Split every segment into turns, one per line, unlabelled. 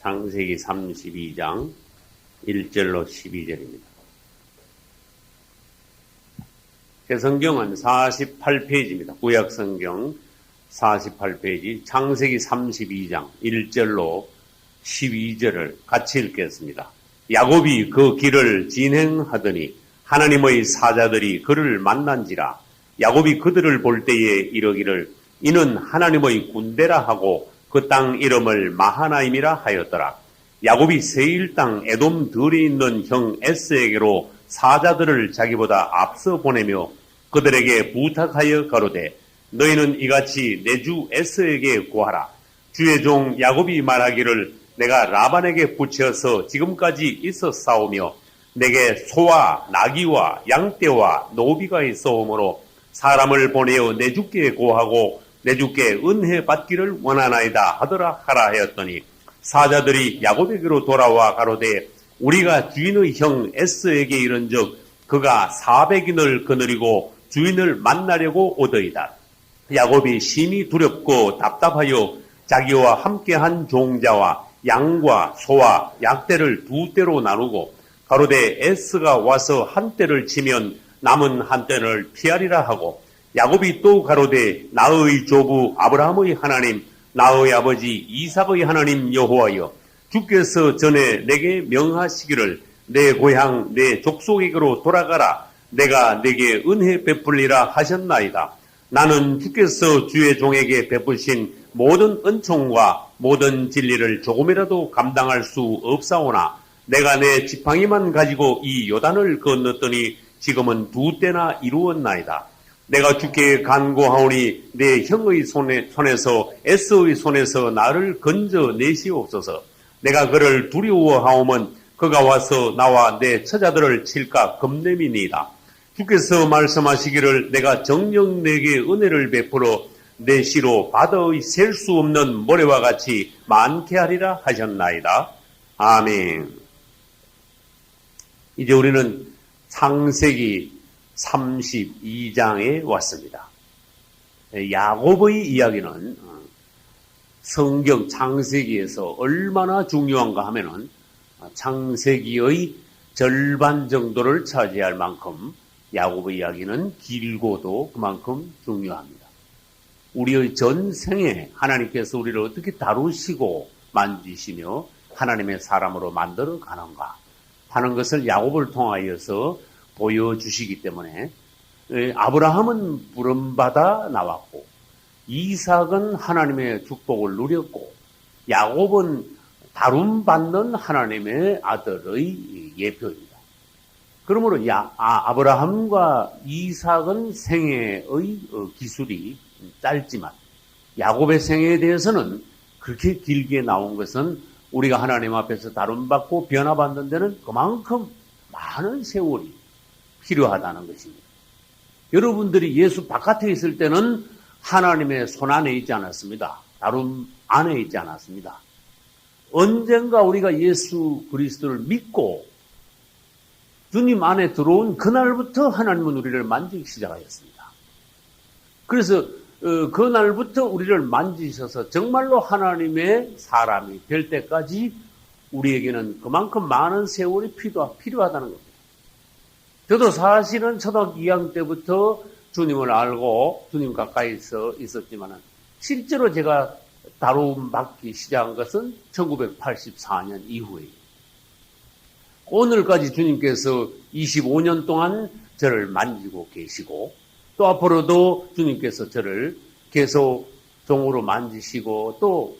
창세기 32장 1절로 12절입니다. 개성경은 48페이지입니다. 구약성경 48페이지 창세기 32장 1절로 12절을 같이 읽겠습니다. 야곱이 그 길을 진행하더니 하나님의 사자들이 그를 만난지라. 야곱이 그들을 볼 때에 이르기를 이는 하나님의 군대라 하고 그 땅 이름을 마하나임이라 하였더라. 야곱이 세일 땅 에돔 들에 있는 형 에스에게로 사자들을 자기보다 앞서 보내며 그들에게 부탁하여 가로되 너희는 이같이 내 주 에스에게 구하라. 주의 종 야곱이 말하기를 내가 라반에게 붙여서 지금까지 있었사오며 내게 소와 나귀와 양떼와 노비가 있어오므로 사람을 보내어 내 주께 구하고 내 주께 은혜 받기를 원하나이다 하더라 하라 하였더니 사자들이 야곱에게로 돌아와 가로되 우리가 주인의 형 에스에게 이른즉 그가 400인을 거느리고 주인을 만나려고 오더이다. 야곱이 심히 두렵고 답답하여 자기와 함께한 종자와 양과 소와 약대를 두 떼로 나누고 가로되 에스가 와서 한 떼를 치면 남은 한 떼를 피하리라 하고 야곱이 또 가로되 나의 조부 아브라함의 하나님 나의 아버지 이삭의 하나님 여호와여 주께서 전에 내게 명하시기를 내 고향 내 족속에게로 돌아가라 내가 내게 은혜 베풀리라 하셨나이다. 나는 주께서 주의 종에게 베푸신 모든 은총과 모든 진리를 조금이라도 감당할 수 없사오나 내가 내 지팡이만 가지고 이 요단을 건넜더니 지금은 두 때나 이루었나이다. 내가 주께 간구하오니 내 형의 손에서 에스의 손에서 나를 건져내시옵소서. 내가 그를 두려워하오면 그가 와서 나와 내 처자들을 칠까 겁냄이니이다. 주께서 말씀하시기를 내가 정녕 내게 은혜를 베풀어 내 시로 바다의 셀 수 없는 모래와 같이 많게 하리라 하셨나이다. 아멘. 이제 우리는 창세기 32장에 왔습니다. 야곱의 이야기는 성경 창세기에서 얼마나 중요한가 하면은 창세기의 절반 정도를 차지할 만큼 야곱의 이야기는 길고도 그만큼 중요합니다. 우리의 전생에 하나님께서 우리를 어떻게 다루시고 만지시며 하나님의 사람으로 만들어 가는가 하는 것을 야곱을 통하여서 보여주시기 때문에 아브라함은 부름받아 나왔고 이삭은 하나님의 축복을 누렸고 야곱은 다룸받는 하나님의 아들의 예표입니다. 그러므로 아브라함과 이삭은 생애의 기술이 짧지만 야곱의 생애에 대해서는 그렇게 길게 나온 것은 우리가 하나님 앞에서 다룸받고 변화받는 데는 그만큼 많은 세월이 필요하다는 것입니다. 여러분들이 예수 바깥에 있을 때는 하나님의 손 안에 있지 않았습니다. 다룸 안에 있지 않았습니다. 언젠가 우리가 예수 그리스도를 믿고 주님 안에 들어온 그날부터 하나님은 우리를 만지기 시작하였습니다. 그래서 그날부터 우리를 만지셔서 정말로 하나님의 사람이 될 때까지 우리에게는 그만큼 많은 세월이 필요하다는 겁니다. 저도 사실은 초등학교 2학년 때부터 주님을 알고 주님 가까이서 있었지만 실제로 제가 다룸받기 시작한 것은 1984년 이후에요. 오늘까지 주님께서 25년 동안 저를 만지고 계시고 또 앞으로도 주님께서 저를 계속 종으로 만지시고 또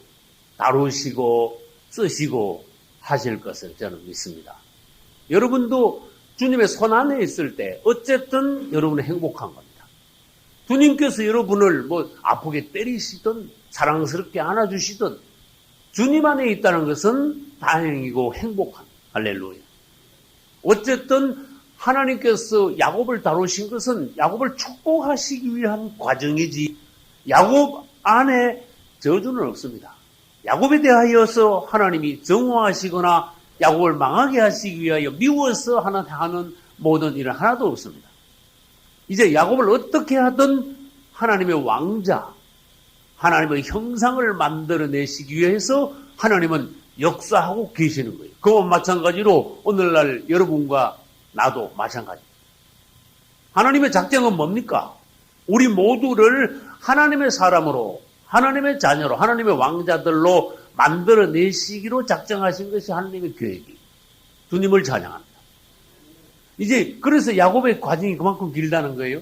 다루시고 쓰시고 하실 것을 저는 믿습니다. 여러분도 주님의 손 안에 있을 때 어쨌든 여러분은 행복한 겁니다. 주님께서 여러분을 아프게 때리시든 사랑스럽게 안아주시든 주님 안에 있다는 것은 다행이고 행복한 할렐루야. 어쨌든 하나님께서 야곱을 다루신 것은 야곱을 축복하시기 위한 과정이지 야곱 안에 저주는 없습니다. 야곱에 대하여서 하나님이 정화하시거나 야곱을 망하게 하시기 위하여 미워서 하는 모든 일은 하나도 없습니다. 이제 야곱을 어떻게 하든 하나님의 왕자, 하나님의 형상을 만들어내시기 위해서 하나님은 역사하고 계시는 거예요. 그와 마찬가지로 오늘날 여러분과 나도 마찬가지. 하나님의 작정은 뭡니까? 우리 모두를 하나님의 사람으로, 하나님의 자녀로, 하나님의 왕자들로 만들어내시기로 작정하신 것이 하나님의 계획이. 주님을 찬양합니다. 이제 그래서 야곱의 과정이 그만큼 길다는 거예요.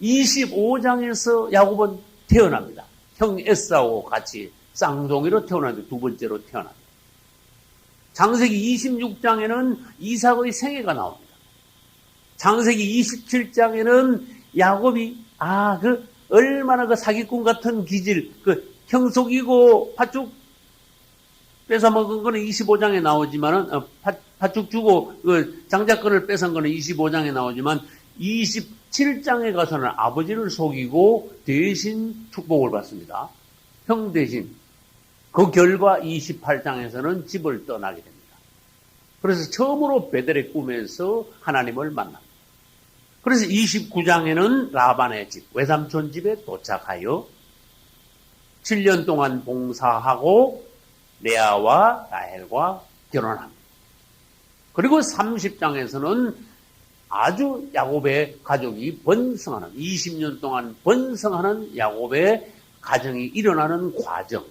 25장에서 야곱은 태어납니다. 형 에사오와 같이 쌍둥이로 태어났는데 두 번째로 태어납니다. 창세기 26장에는 이삭의 생애가 나옵니다. 창세기 27장에는 야곱이 얼마나 그 사기꾼 같은 기질, 그 형 속이고 팥죽 뺏어먹은 거는 25장에 나오지만은 팥죽 주고 그 장자권을 뺏은 거는 25장에 나오지만 27장에 가서는 아버지를 속이고 대신 축복을 받습니다. 형 대신. 그 결과 28장에서는 집을 떠나게 됩니다. 그래서 처음으로 베델의 꿈에서 하나님을 만납니다. 그래서 29장에는 라반의 집, 외삼촌 집에 도착하여 7년 동안 봉사하고 레아와 라헬과 결혼합니다. 그리고 30장에서는 아주 야곱의 가족이 번성하는, 20년 동안 번성하는 야곱의 가정이 일어나는 과정.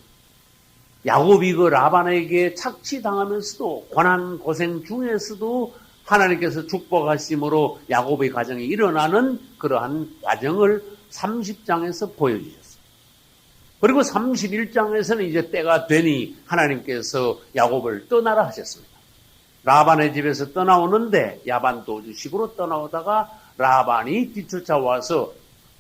야곱이 그 라반에게 착취당하면서도 고난 고생 중에서도 하나님께서 축복하심으로 야곱의 가정이 일어나는 그러한 과정을 30장에서 보여주셨어요. 그리고 31장에서는 이제 때가 되니 하나님께서 야곱을 떠나라 하셨습니다. 라반의 집에서 떠나오는데 야반 도주식으로 떠나오다가 라반이 뒤쫓아와서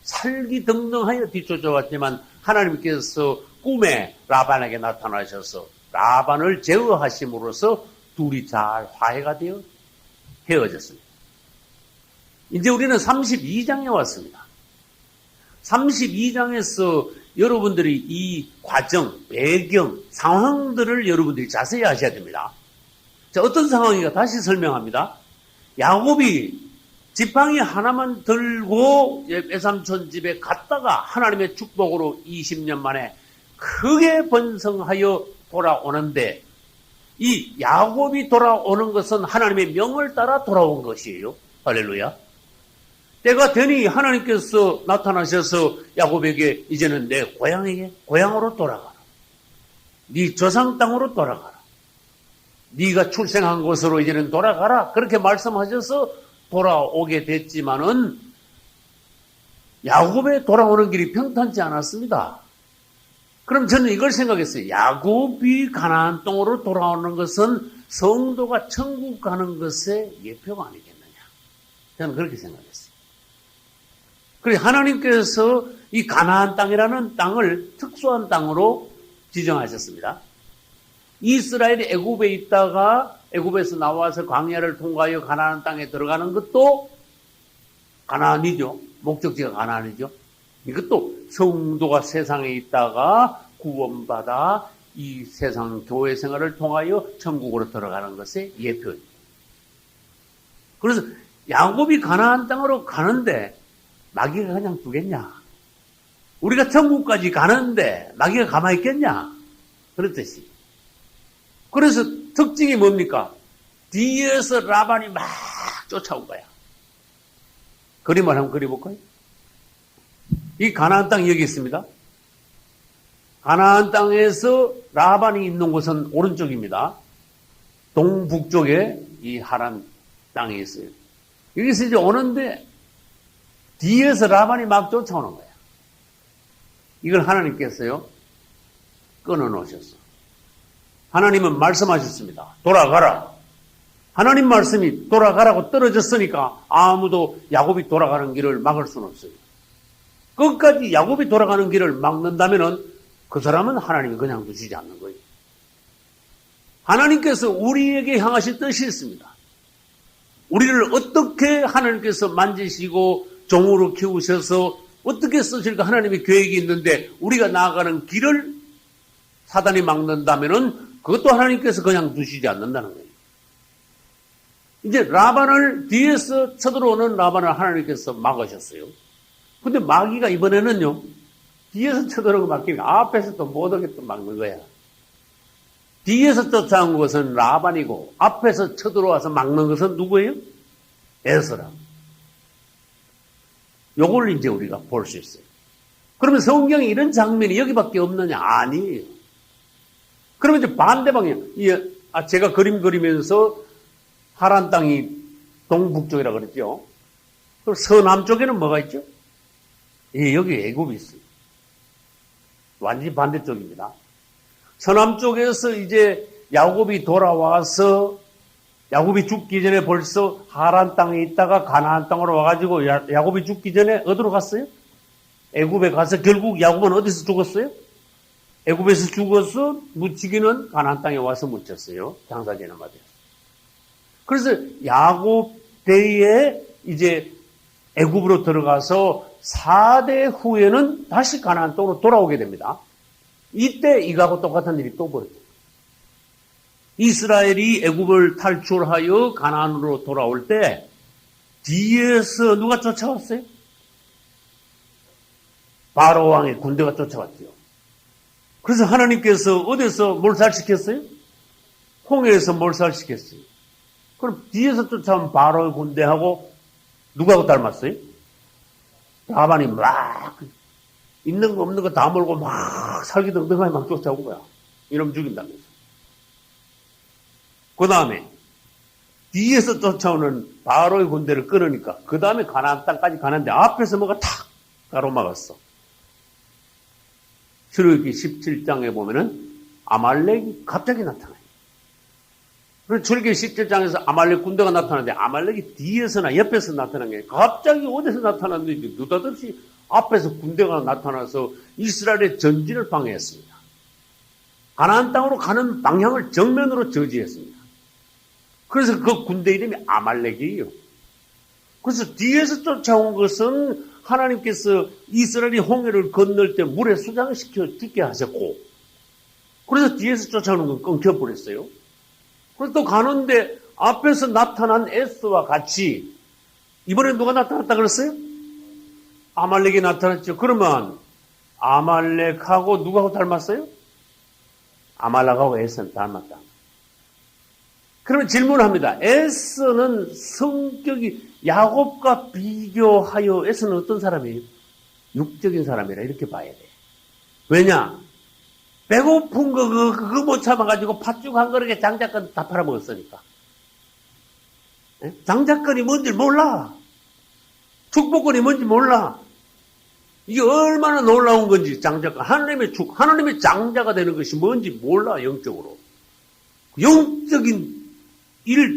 살기등등하여 뒤쫓아왔지만 하나님께서 꿈에 라반에게 나타나셔서 라반을 제어하심으로써 둘이 잘 화해가 되어 헤어졌습니다. 이제 우리는 32장에 왔습니다. 32장에서 여러분들이 이 과정, 배경, 상황들을 여러분들이 자세히 아셔야 됩니다. 자, 어떤 상황인가 다시 설명합니다. 야곱이 지팡이 하나만 들고 외삼촌 집에 갔다가 하나님의 축복으로 20년 만에 크게 번성하여 돌아오는데 이 야곱이 돌아오는 것은 하나님의 명을 따라 돌아온 것이에요. 할렐루야. 때가 되니 하나님께서 나타나셔서 야곱에게 이제는 내 고향으로 돌아가라. 네 조상 땅으로 돌아가라. 네가 출생한 곳으로 이제는 돌아가라. 그렇게 말씀하셔서 돌아오게 됐지만은 야곱의 돌아오는 길이 평탄치 않았습니다. 그럼 저는 이걸 생각했어요. 야곱이 가나안 땅으로 돌아오는 것은 성도가 천국 가는 것의 예표가 아니겠느냐. 저는 그렇게 생각했어요. 그래서 하나님께서 이 가나안 땅이라는 땅을 특수한 땅으로 지정하셨습니다. 이스라엘이 애굽에 있다가 애굽에서 나와서 광야를 통과하여 가나안 땅에 들어가는 것도 가나안이죠. 목적지가 가나안이죠. 이것도 성도가 세상에 있다가 구원받아 이 세상 교회 생활을 통하여 천국으로 들어가는 것의 예표입니다. 그래서 야곱이 가나안 땅으로 가는데 마귀가 그냥 두겠냐? 우리가 천국까지 가는데 마귀가 가만히 있겠냐? 그렇듯이. 그래서 특징이 뭡니까? 뒤에서 라반이 막 쫓아온 거야. 그림을 한번 그려볼까요? 이 가나안 땅이 여기 있습니다. 가나안 땅에서 라반이 있는 곳은 오른쪽입니다. 동북쪽에 이 하란 땅이 있어요. 여기서 이제 오는데 뒤에서 라반이 막 쫓아오는 거야. 이걸 하나님께서요 끊어놓으셨어. 하나님은 말씀하셨습니다. 돌아가라. 하나님 말씀이 돌아가라고 떨어졌으니까 아무도 야곱이 돌아가는 길을 막을 수는 없어요. 끝까지 야곱이 돌아가는 길을 막는다면은 그 사람은 하나님이 그냥 두시지 않는 거예요. 하나님께서 우리에게 향하신 뜻이 있습니다. 우리를 어떻게 하나님께서 만지시고 종으로 키우셔서 어떻게 쓰실까 하나님의 계획이 있는데 우리가 나아가는 길을 사단이 막는다면은 그것도 하나님께서 그냥 두시지 않는다는 거예요. 이제 라반을 뒤에서 쳐들어오는 라반을 하나님께서 막으셨어요. 근데 마귀가 이번에는요 뒤에서 쳐들어오고 막히니까 앞에서 또 못 오게 또 막는 거야. 뒤에서 쫓아온 것은 라반이고 앞에서 쳐들어와서 막는 것은 누구예요? 에스라. 요걸 이제 우리가 볼 수 있어요. 그러면 성경에 이런 장면이 여기밖에 없느냐? 아니에요. 그러면 이제 반대 방향. 제가 그림 그리면서 하란 땅이 동북쪽이라 그랬죠. 그럼 서남쪽에는 뭐가 있죠? 여기 애굽이 있어요. 완전히 반대쪽입니다. 서남쪽에서 이제 야곱이 돌아와서 야곱이 죽기 전에 벌써 하란 땅에 있다가 가나안 땅으로 와가지고 야곱이 죽기 전에 어디로 갔어요? 애굽에 가서 결국 야곱은 어디서 죽었어요? 애굽에서 죽어서 묻히기는 가나안 땅에 와서 묻혔어요. 장사제나 맞아요. 그래서 야곱 때에 이제 애굽으로 들어가서 4대 후에는 다시 가나안 땅으로 돌아오게 됩니다. 이때 이거하고 똑같은 일이 또 벌어져요. 이스라엘이 애굽을 탈출하여 가나안으로 돌아올 때 뒤에서 누가 쫓아왔어요? 바로 왕의 군대가 쫓아왔죠. 그래서 하나님께서 어디서 몰살시켰어요? 홍해에서 몰살시켰어요. 그럼 뒤에서 쫓아온 바로의 군대하고 누구하고 닮았어요? 라반이 막 있는 거 없는 거 다 몰고 막 살기등등하게 막 쫓아온 거야. 이러면 죽인다면서. 그 다음에 뒤에서 쫓아오는 바로의 군대를 끊으니까 그 다음에 가나안 땅까지 가는데 앞에서 뭐가 탁 가로막았어. 출애굽기 17장에 보면은 아말렉이 갑자기 나타나요. 그래서 출애굽기 17장에서 아말렉 군대가 나타나는데 아말렉이 뒤에서나 옆에서 나타난 게 갑자기 어디서 나타났는지 느닷없이 앞에서 군대가 나타나서 이스라엘의 전진을 방해했습니다. 가나안 땅으로 가는 방향을 정면으로 저지했습니다. 그래서 그 군대 이름이 아말렉이에요. 그래서 뒤에서 쫓아온 것은 하나님께서 이스라엘이 홍해를 건널 때 물에 수장시켜 죽게 하셨고, 그래서 뒤에서 쫓아오는 건 끊겨버렸어요. 그래서 또 가는데 앞에서 나타난 에스와 같이 이번에 누가 나타났다 그랬어요? 아말렉이 나타났죠. 그러면 아말렉하고 누구하고 닮았어요? 아말렉하고 에스는 닮았다. 그러면 질문합니다. 에스는 성격이 야곱과 비교하여 에스는 어떤 사람이에요? 육적인 사람이라 이렇게 봐야 돼. 왜냐? 배고픈 거 그거 못 참아가지고 팥죽 한 그릇에 장작건 다 팔아먹었으니까. 장작건이 뭔지 몰라. 축복건이 뭔지 몰라. 이게 얼마나 놀라운 건지 장작건. 하나님의 하나님의 장자가 되는 것이 뭔지 몰라. 영적으로. 영적인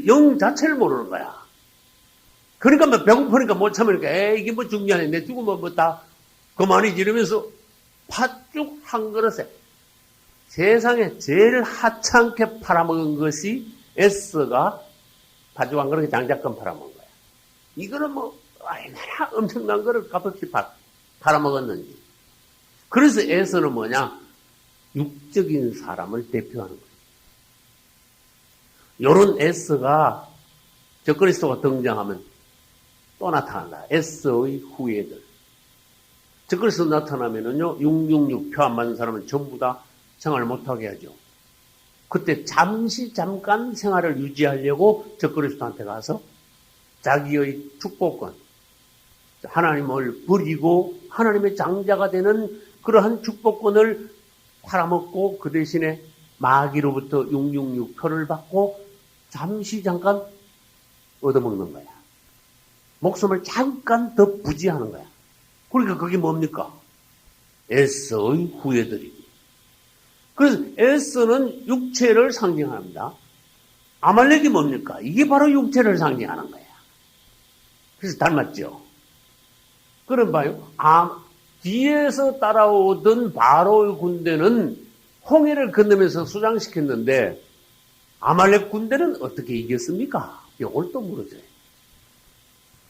영 자체를 모르는 거야. 그러니까 뭐 배고프니까 못 참으니까 이게 뭐 중요하네. 내 죽으면 뭐 다 그만이지 이러면서 팥죽 한 그릇에 세상에 제일 하찮게 팔아먹은 것이 에스가 팥죽 한 그릇에 장작건 팔아먹은 거야. 이거는 뭐 얼마나 엄청난 거를 값없이 팔아먹었는지. 그래서 에스는 뭐냐? 육적인 사람을 대표하는 거야. 요런 에스가 적그리스도가 등장하면 또 나타난다. 에스의 후예들. 적그리스도 나타나면은요, 666 표 안 맞는 사람은 전부 다 생활을 못하게 하죠. 그때 잠깐 생활을 유지하려고 적그리스도한테 가서 자기의 축복권, 하나님을 버리고 하나님의 장자가 되는 그러한 축복권을 팔아먹고 그 대신에 마귀로부터 666 표를 받고 잠깐 얻어먹는 거야. 목숨을 잠깐 더 부지하는 거야. 그러니까 그게 뭡니까? 에스의 후예들이지. 그래서 에스는 육체를 상징합니다. 아말렉이 뭡니까? 이게 바로 육체를 상징하는 거야. 그래서 닮았죠. 그럼 봐요. 뒤에서 따라오던 바로의 군대는 홍해를 건너면서 수장시켰는데 아말렉 군대는 어떻게 이겼습니까? 이걸 또 물어줘요.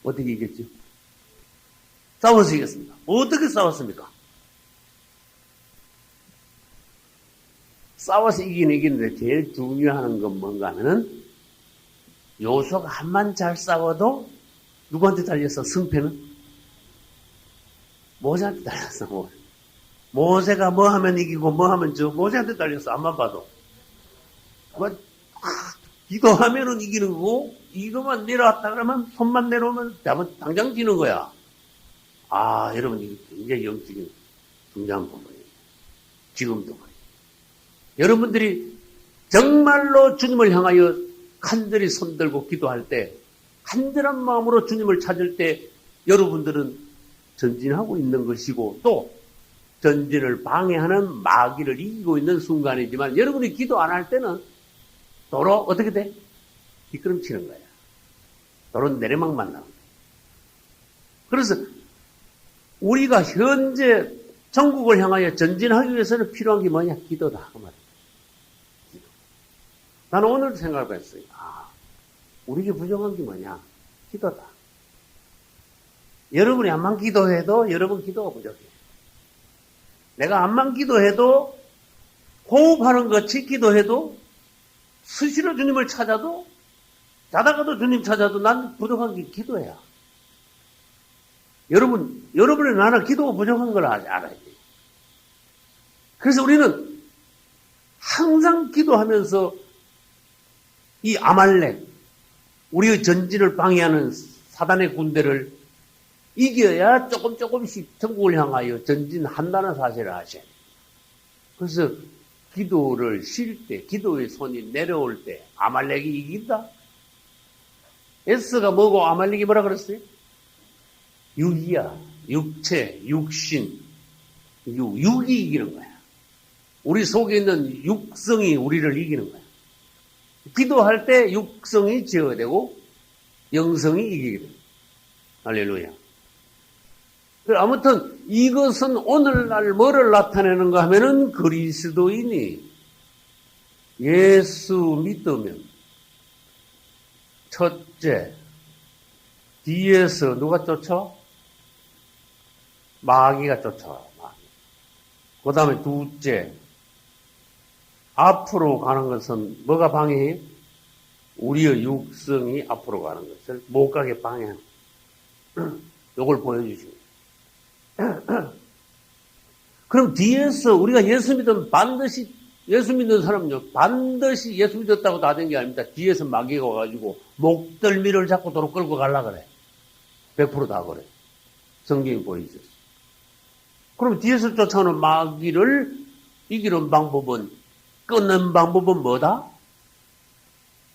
어떻게 이겼죠? 싸워서 이겼습니다. 어떻게 싸웠습니까? 싸워서 이기는 이기는데 제일 중요한 건 뭔가 하면은 요수아가 한만 잘 싸워도 누구한테 달렸어? 승패는? 모세한테 달렸어. 모세가 뭐 하면 이기고 뭐 하면 모세한테 달렸어. 앞만 봐도. 뭐, 기도하면은 이기는 거고, 이거만 내려왔다 그러면, 손만 내려오면 당장 지는 거야. 아, 여러분, 이게 굉장히 영적인 중요한 부분이에요. 지금도 말이에요. 여러분들이 정말로 주님을 향하여 간절히 손들고 기도할 때, 간절한 마음으로 주님을 찾을 때, 여러분들은 전진하고 있는 것이고, 또, 전진을 방해하는 마귀를 이기고 있는 순간이지만, 여러분이 기도 안 할 때는, 도로 어떻게 돼? 뒷걸음치는 거야. 도로 내리막만 나오는 거야. 그래서 우리가 현재 전국을 향하여 전진하기 위해서는 필요한 게 뭐냐? 기도다. 그 말이야. 기도. 나는 오늘 생각했어요. 우리에게 부족한 게 뭐냐? 기도다. 여러분이 암만 기도해도 여러분 기도가 부족해. 내가 암만 기도해도 호흡하는 것이 기도해도 수시로 주님을 찾아도 자다가도 주님 찾아도 난 부족한 게 기도야. 여러분이 나는 기도가 부족한 걸 알아야 돼. 그래서 우리는 항상 기도하면서 이 아말렉, 우리의 전진을 방해하는 사단의 군대를 이겨야 조금씩 천국을 향하여 전진한다는 사실을 아셔야 돼요. 그래서 기도를 쉴 때, 기도의 손이 내려올 때 아말렉이 이긴다? 에스가 뭐고 아말렉이 뭐라 그랬어요? 육이야. 육체, 육신. 육이 이기는 거야. 우리 속에 있는 육성이 우리를 이기는 거야. 기도할 때 육성이 제어되고 영성이 이기게 돼. 할렐루야. 아무튼 이것은 오늘날 뭐를 나타내는가 하면은 그리스도인이 예수 믿으면 첫째, 뒤에서 누가 쫓아? 마귀가 쫓아와. 그 다음에 둘째, 앞으로 가는 것은 뭐가 방해해요? 우리의 육성이 앞으로 가는 것을 못 가게 방해하는 거예요. 이걸 보여주시고. 그럼 뒤에서 우리가 예수 믿으면 반드시, 예수 믿는 사람은요, 반드시 예수 믿었다고 다 된 게 아닙니다. 뒤에서 마귀가 와가지고 목덜미를 잡고 도로 끌고 가려고 그래. 100% 다 그래. 성경이 보여주셨어. 그럼 뒤에서 쫓아오는 마귀를 이기는 방법은, 끊는 방법은 뭐다?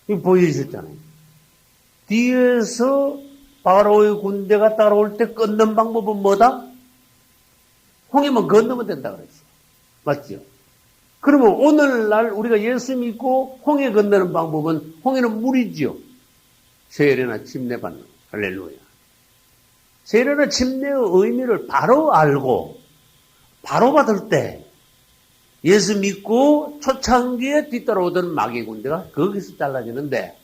이거 보여주셨잖아요. 뒤에서 바로의 군대가 따라올 때 끊는 방법은 뭐다? 홍해만 건너면 된다 그랬어. 맞죠? 그러면 오늘날 우리가 예수 믿고 홍해 건너는 방법은, 홍해는 물이지요. 세례나 침례 받는. 할렐루야. 세례나 침례의 의미를 바로 알고 바로 받을 때 예수 믿고 초창기에 뒤따라오던 마귀 군대가 거기서 잘라지는데,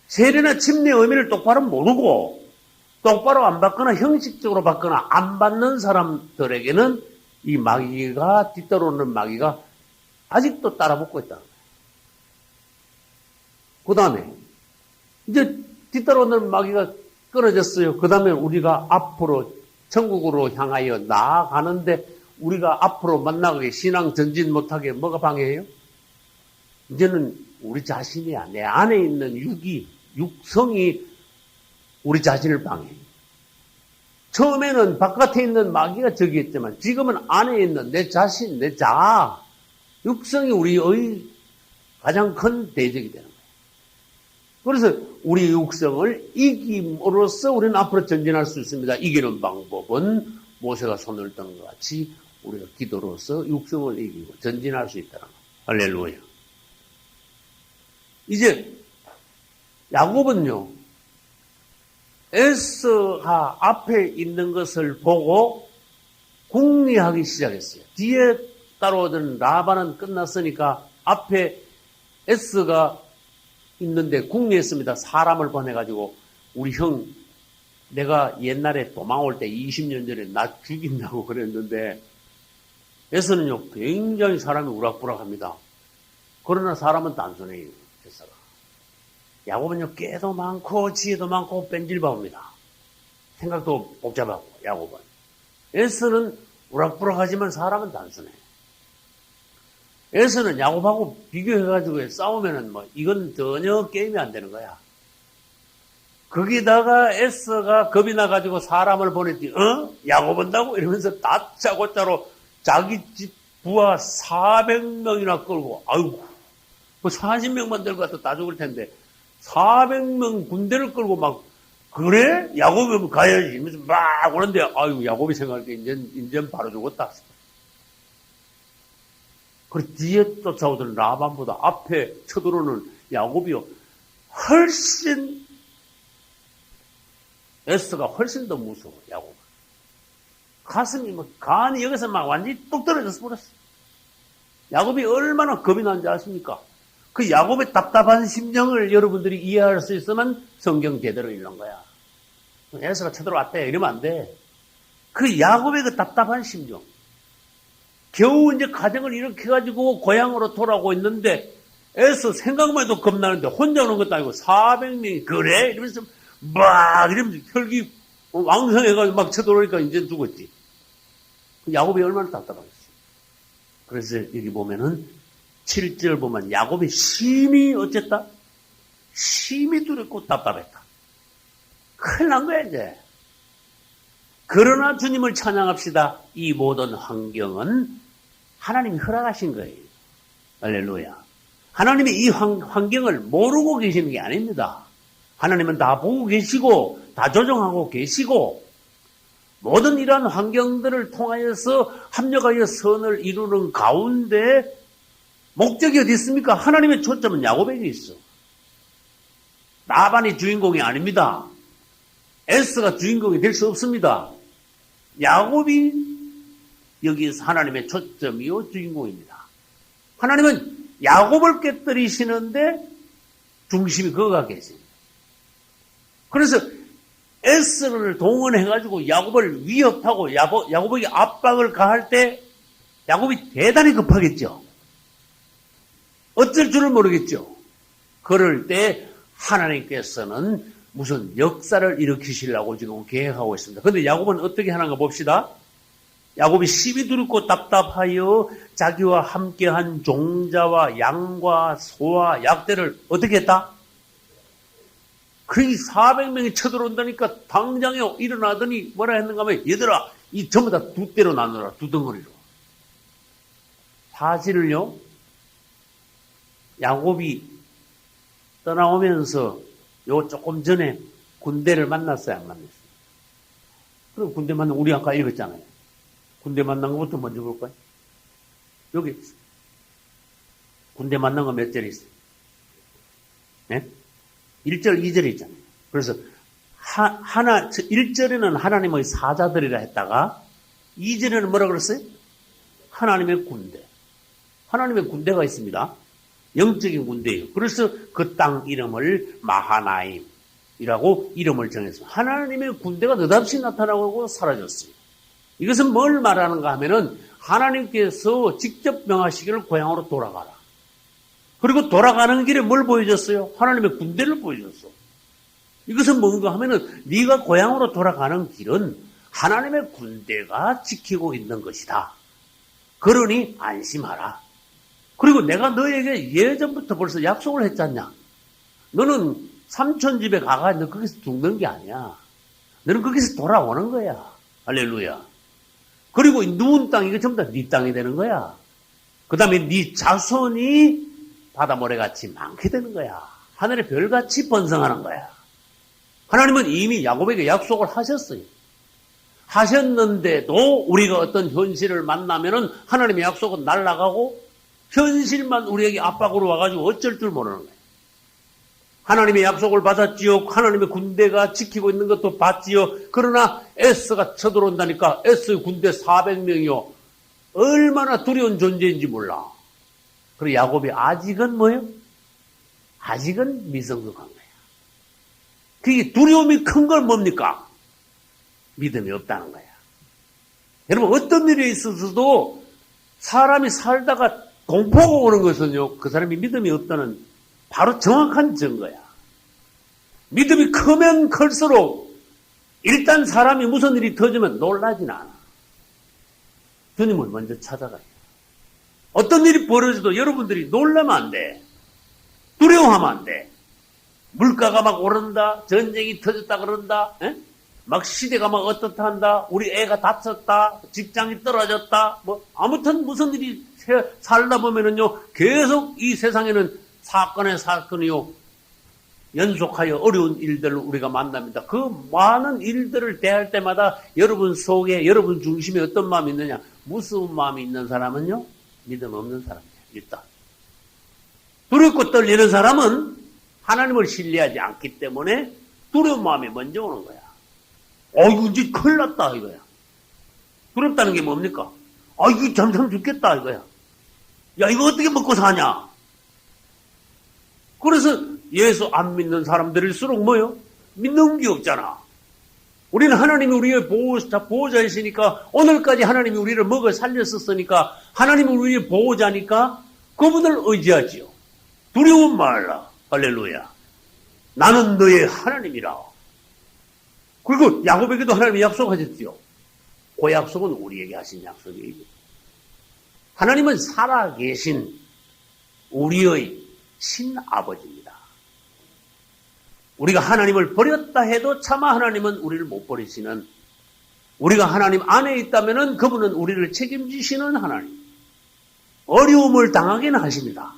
세례나 침례의 의미를 똑바로 모르고 똑바로 안 받거나 형식적으로 받거나 안 받는 사람들에게는 이 마귀가, 뒤따라오는 마귀가 아직도 따라붙고 있다는 거예요. 그 다음에 이제 뒤따라오는 마귀가 끊어졌어요. 그 다음에 우리가 앞으로 천국으로 향하여 나아가는데 우리가 앞으로 만나게 신앙 전진 못하게 뭐가 방해해요? 이제는 우리 자신이야. 내 안에 있는 육성이 우리 자신을 방해해요. 처음에는 바깥에 있는 마귀가 저기 있지만 지금은 안에 있는 내 자신, 내 자아, 육성이 우리의 가장 큰 대적이 되는 거예요. 그래서 우리 육성을 이김으로써 우리는 앞으로 전진할 수 있습니다. 이기는 방법은 모세가 손을 든 것 같이 우리가 기도로서 육성을 이기고 전진할 수 있다는 거예요. 할렐루야. 이제 야곱은요, 에서가 앞에 있는 것을 보고 궁리하기 시작했어요. 뒤에 따라오던 라반은 끝났으니까 앞에 에서가 있는데 궁리했습니다. 사람을 보내가지고 우리 형, 내가 옛날에 도망올 때 20년 전에 나 죽인다고 그랬는데, 에서는요 굉장히 사람이 우락부락합니다. 그러나 사람은 단순해요. 에서가. 야곱은요 깨도 많고 지혜도 많고 뺀질바옵니다. 생각도 복잡하고 야곱은. 에서는 우락부락하지만 사람은 단순해. 에서는 야곱하고 비교해가지고 싸우면은 이건 전혀 게임이 안 되는 거야. 거기다가 에서가 겁이 나가지고 사람을 보냈더니, 야곱 온다고? 이러면서 다짜고짜로 자기 집 부하 400명이나 끌고, 아이고, 40명만 들고 가도 다 죽을 텐데, 400명 군대를 끌고 그래? 야곱이 오면 가야지. 이러면서 막 오는데, 아이고, 야곱이 생각할 때 인전 바로 죽었다. 그리고 뒤에 쫓아오던 라반보다 앞에 쳐들어오는 야곱이요. 에서가 훨씬 더 무서워, 야곱은. 가슴이 간이 여기서 완전히 뚝 떨어져서 버렸어. 야곱이 얼마나 겁이 난지 아십니까? 그 야곱의 답답한 심정을 여러분들이 이해할 수 있으면 성경 제대로 읽는 거야. 에서가 쳐들어왔대. 이러면 안 돼. 그 야곱의 그 답답한 심정. 겨우 이제 가정을 일으켜가지고 고향으로 돌아오고 있는데, 에서 생각만 해도 겁나는데, 혼자 오는 것도 아니고 400명이, 그래? 이러면서 이러면서 혈기 왕성해가지고 쳐들어오니까 이제 죽었지. 야곱이 얼마나 답답하겠어. 그래서 여기 보면은 7절 보면 야곱이 심히 어쨌다? 심히 두렵고 답답했다. 큰일 난 거야 이제. 그러나 주님을 찬양합시다. 이 모든 환경은 하나님이 허락하신 거예요. 할렐루야. 하나님이 이 환경을 모르고 계시는 게 아닙니다. 하나님은 다 보고 계시고 다 조정하고 계시고 모든 이러한 환경들을 통하여서 합력하여 선을 이루는 가운데 목적이 어디 있습니까? 하나님의 초점은 야곱에게 있어. 라반이 주인공이 아닙니다. 에서가 주인공이 될 수 없습니다. 야곱이 여기에서 하나님의 초점이요 주인공입니다. 하나님은 야곱을 깨뜨리시는데 중심이 그거가 계십니다. 그래서 에서를 동원해가지고 야곱을 위협하고 야곱에게 압박을 가할 때 야곱이 대단히 급하겠죠. 어쩔 줄을 모르겠죠. 그럴 때 하나님께서는 무슨 역사를 일으키시려고 지금 계획하고 있습니다. 그런데 야곱은 어떻게 하는가 봅시다. 야곱이 시비 두렵고 답답하여 자기와 함께한 종자와 양과 소와 약대를 어떻게 했다? 그러니 400명이 쳐들어온다니까 당장에 일어나더니 뭐라 했는가 하면 얘들아 이 전부 다 두 대로 나누라. 두 덩어리로. 사실을요. 야곱이 떠나오면서 요 조금 전에 군대를 만났어요? 안 만났어요? 그럼 군대 만나면 우리 아까 읽었잖아요. 군대 만난 것부터 먼저 볼까요? 여기 군대 만난 거 몇 절 있어요? 네? 1절, 2절 있잖아요. 그래서 1절에는 하나님의 사자들이라 했다가 2절에는 뭐라 그랬어요? 하나님의 군대. 하나님의 군대가 있습니다. 영적인 군대예요. 그래서 그 땅 이름을 마하나임이라고 이름을 정했습니다. 하나님의 군대가 느닷없이 나타나고 사라졌어요. 이것은 뭘 말하는가 하면은 하나님께서 직접 명하시기를 고향으로 돌아가라. 그리고 돌아가는 길에 뭘 보여줬어요? 하나님의 군대를 보여줬어. 이것은 뭔가 하면은 네가 고향으로 돌아가는 길은 하나님의 군대가 지키고 있는 것이다. 그러니 안심하라. 그리고 내가 너에게 예전부터 벌써 약속을 했잖냐. 너는 삼촌 집에 가가 너 거기서 죽는 게 아니야. 너는 거기서 돌아오는 거야. 할렐루야. 그리고 누운 땅 이거 전부 다 네 땅이 되는 거야. 그 다음에 네 자손이 바다모래같이 많게 되는 거야. 하늘의 별같이 번성하는 거야. 하나님은 이미 야곱에게 약속을 하셨어요. 하셨는데도 우리가 어떤 현실을 만나면은 하나님의 약속은 날아가고 현실만 우리에게 압박으로 와가지고 어쩔 줄 모르는 거예요. 하나님의 약속을 받았지요. 하나님의 군대가 지키고 있는 것도 봤지요. 그러나 에서가 쳐들어온다니까 에서의 군대 400명이요. 얼마나 두려운 존재인지 몰라. 그리고 야곱이 아직은 뭐예요? 아직은 미성숙한 거예요. 그게 두려움이 큰 건 뭡니까? 믿음이 없다는 거야. 여러분 어떤 일에 있어서도 사람이 살다가 공포가 오는 것은요. 그 사람이 믿음이 없다는 바로 정확한 증거야. 믿음이 크면 클수록 일단 사람이 무슨 일이 터지면 놀라진 않아. 주님을 먼저 찾아가요. 어떤 일이 벌어져도 여러분들이 놀라면 안 돼. 두려워하면 안 돼. 물가가 막 오른다. 전쟁이 터졌다 그런다. 에? 막 시대가 막 어떻다 한다. 우리 애가 다쳤다. 직장이 떨어졌다. 뭐 아무튼 무슨 일이 살다 보면은요. 계속 이 세상에는 사건이요. 연속하여 어려운 일들을 우리가 만납니다. 그 많은 일들을 대할 때마다 여러분 속에 여러분 중심에 어떤 마음이 있느냐. 무서운 마음이 있는 사람은요. 믿음 없는 사람이에요. 일단. 두렵고 떨리는 사람은 하나님을 신뢰하지 않기 때문에 두려운 마음이 먼저 오는 거야. 이거 이제 큰일 났다 이거야. 두렵다는 게 뭡니까? 이거 잠깐 죽겠다 이거야. 야, 이거 어떻게 먹고 사냐? 그래서 예수 안 믿는 사람들일수록 뭐요? 믿는 게 없잖아. 우리는 하나님이 우리의 보호자이시니까 오늘까지 하나님이 우리를 먹여 살렸었으니까 하나님이 우리의 보호자니까 그분을 의지하지요. 두려움 말라. 할렐루야. 나는 너의 하나님이라. 그리고 야곱에게도 하나님이 약속하셨지요. 그 약속은 우리에게 하신 약속이에요. 하나님은 살아계신 우리의 친아버지입니다. 우리가 하나님을 버렸다 해도 차마 하나님은 우리를 못 버리시는, 우리가 하나님 안에 있다면 그분은 우리를 책임지시는 하나님. 어려움을 당하게는 하십니다.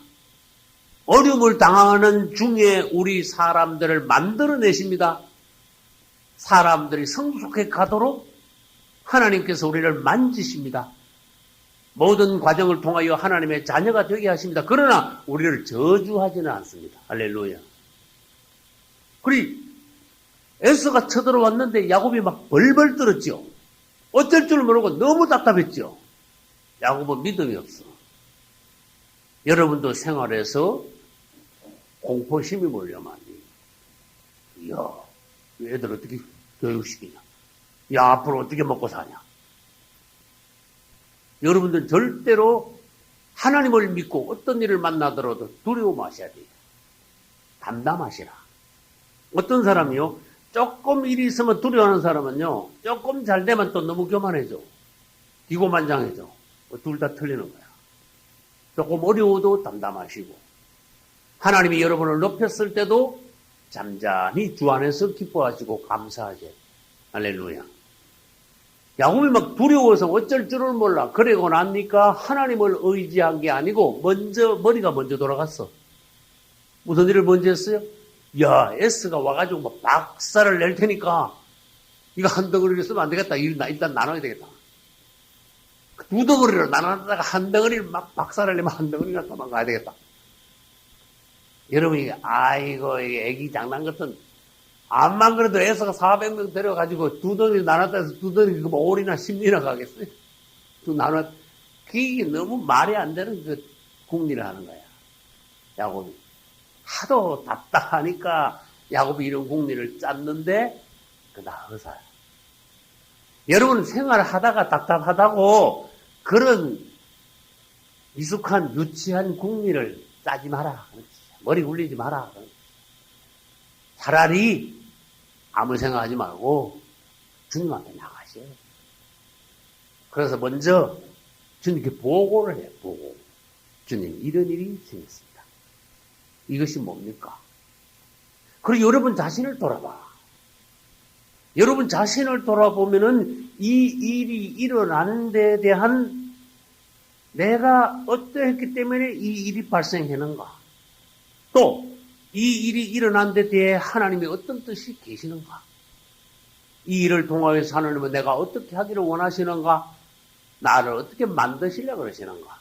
어려움을 당하는 중에 우리 사람들을 만들어내십니다. 사람들이 성숙해 가도록 하나님께서 우리를 만지십니다. 모든 과정을 통하여 하나님의 자녀가 되게 하십니다. 그러나 우리를 저주하지는 않습니다. 할렐루야. 그리 에서가 쳐들어왔는데 야곱이 막 벌벌 떨었죠. 어쩔 줄 모르고 너무 답답했죠. 야곱은 믿음이 없어. 여러분도 생활에서 공포심이 몰려만. 이야, 애들 어떻게 교육시키냐? 야, 앞으로 어떻게 먹고 사냐? 여러분들 절대로 하나님을 믿고 어떤 일을 만나더라도 두려워하셔야 돼요. 담담하시라. 어떤 사람이요? 조금 일이 있으면 두려워하는 사람은요, 조금 잘 되면 또 너무 교만해져. 기고만장해져. 둘 다 틀리는 거야. 조금 어려워도 담담하시고, 하나님이 여러분을 높였을 때도 잠잠히 주 안에서 기뻐하시고 감사하세요. 할렐루야. 야곱이 막 두려워서 어쩔 줄을 몰라. 그러고 나니까 하나님을 의지한 게 아니고 머리가 먼저 돌아갔어. 무슨 일을 먼저 했어요? 야, 에스가 와가지고 막 박살을 낼 테니까 이거 한 덩어리를 쓰면 안 되겠다. 일단 나눠야 되겠다. 두 덩어리로 나눠다가 한 덩어리를 막 박살을 내면 한 덩어리나 도망가야 되겠다. 여러분이 아이고 이게 애기 장난 같은, 암만 그래도 에서가 400명 데려가지고 두 덩어리 나눴다 해서 두 덩어리 그럼 5일이나 10일이나 가겠어요? 두 나눠. 그게 너무 말이 안 되는 그 궁리를 하는 거야. 야곱이. 하도 답답하니까 야곱이 이런 궁리를 짰는데 그다 의사야. 여러분 생활하다가 답답하다고 그런 미숙한 유치한 궁리를 짜지 마라. 머리 굴리지 마라. 차라리 아무 생각하지 말고 주님 앞에 나가셔요. 그래서 먼저 주님께 보고를 해요. 보고. 주님 이런 일이 생겼습니다. 이것이 뭡니까? 그리고 여러분 자신을 돌아봐. 여러분 자신을 돌아보면은 이 일이 일어나는 데 대한 내가 어떠했기 때문에 이 일이 발생했는가? 또 이 일이 일어난 데 대해 하나님이 어떤 뜻이 계시는가? 이 일을 통하여서 하나님은 내가 어떻게 하기를 원하시는가? 나를 어떻게 만드시려고 그러시는가?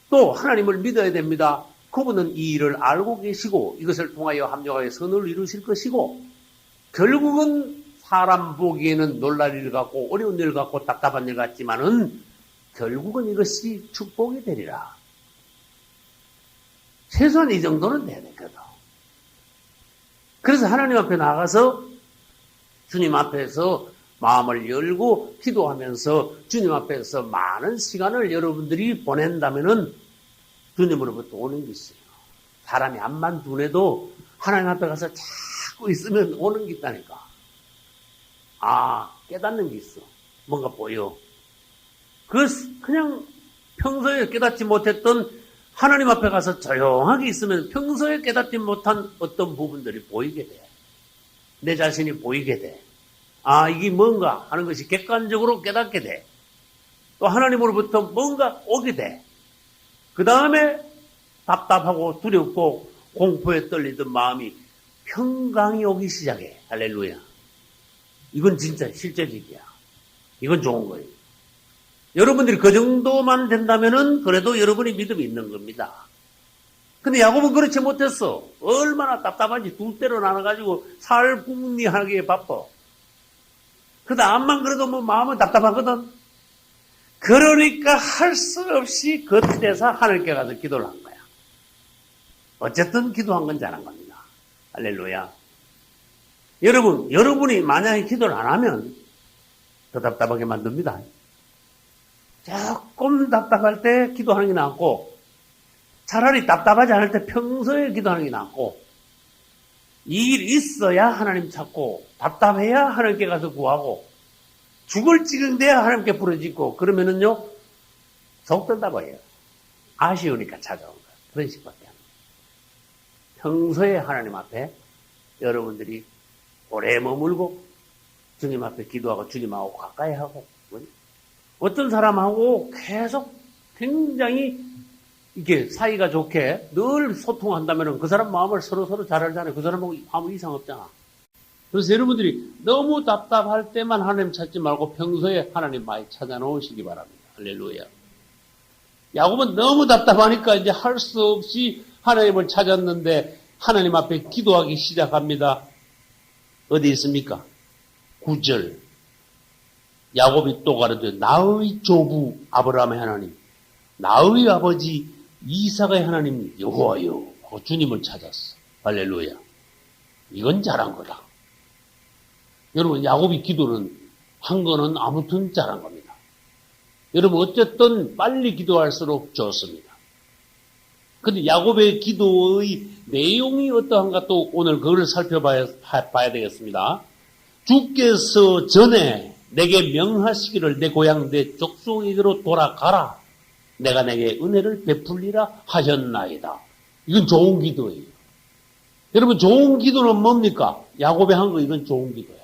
또 하나님을 믿어야 됩니다. 그분은 이 일을 알고 계시고 이것을 통하여 합력하여 선을 이루실 것이고 결국은 사람 보기에는 놀랄 일 같고 어려운 일 같고 답답한 일 같지만은 결국은 이것이 축복이 되리라. 최소한 이 정도는 돼야 되거든. 그래서 하나님 앞에 나가서 주님 앞에서 마음을 열고 기도하면서 주님 앞에서 많은 시간을 여러분들이 보낸다면은 주님으로부터 오는 게 있어요. 사람이 암만 둔해도 하나님 앞에 가서 자꾸 있으면 오는 게 있다니까. 깨닫는 게 있어. 뭔가 보여. 그냥 평소에 깨닫지 못했던 하나님 앞에 가서 조용하게 있으면 평소에 깨닫지 못한 어떤 부분들이 보이게 돼. 내 자신이 보이게 돼. 아, 이게 뭔가 하는 것이 객관적으로 깨닫게 돼. 또 하나님으로부터 뭔가 오게 돼. 그 다음에 답답하고 두렵고 공포에 떨리던 마음이 평강이 오기 시작해. 할렐루야. 이건 진짜 실제적이야. 이건 좋은 거예요. 여러분들이 그 정도만 된다면은 그래도 여러분이 믿음이 있는 겁니다. 근데 야곱은 그렇지 못했어. 얼마나 답답한지 두 때로 나눠가지고 살궁리하기에 바빠. 그래도 암만 그래도 뭐 마음은 답답하거든. 그러니까 할 수 없이 겉에서 하늘께 가서 기도를 한 거야. 어쨌든 기도한 건 잘한 겁니다. 할렐루야. 여러분이 만약에 기도를 안 하면 더 답답하게 만듭니다. 조금 답답할 때 기도하는 게 낫고, 차라리 답답하지 않을 때 평소에 기도하는 게 낫고, 이 일이 있어야 하나님 찾고, 답답해야 하나님께 가서 구하고, 죽을 지경돼야 하나님께 부르짖고, 그러면은요, 속 뜬다고 해요. 아쉬우니까 찾아온 거예요. 그런 식밖에 안 돼요. 평소에 하나님 앞에 여러분들이 오래 머물고, 주님 앞에 기도하고, 주님하고 가까이 하고, 어떤 사람하고 계속 굉장히 이렇게 사이가 좋게 늘 소통한다면 그 사람 마음을 서로 잘 알잖아요. 그 사람하고 아무 이상 없잖아. 그래서 여러분들이 너무 답답할 때만 하나님 찾지 말고 평소에 하나님 많이 찾아놓으시기 바랍니다. 할렐루야. 야곱은 너무 답답하니까 이제 할 수 없이 하나님을 찾았는데 하나님 앞에 기도하기 시작합니다. 어디 있습니까? 9절. 야곱이 또 가로되 나의 조부 아브라함의 하나님, 나의 아버지 이삭의 하나님 여호와여 하고 주님을 찾았어. 할렐루야. 이건 잘한 거다. 여러분, 야곱이 기도는 한 거는 아무튼 잘한 겁니다. 여러분, 어쨌든 빨리 기도할수록 좋습니다. 근데 야곱의 기도의 내용이 어떠한가 또 오늘 그걸 살펴봐야 되겠습니다. 주께서 전에 내게 명하시기를 내 고향 내 족속에게로 돌아가라. 내가 내게 은혜를 베풀리라 하셨나이다. 이건 좋은 기도예요. 여러분, 좋은 기도는 뭡니까? 야곱이 한 거 이건 좋은 기도야.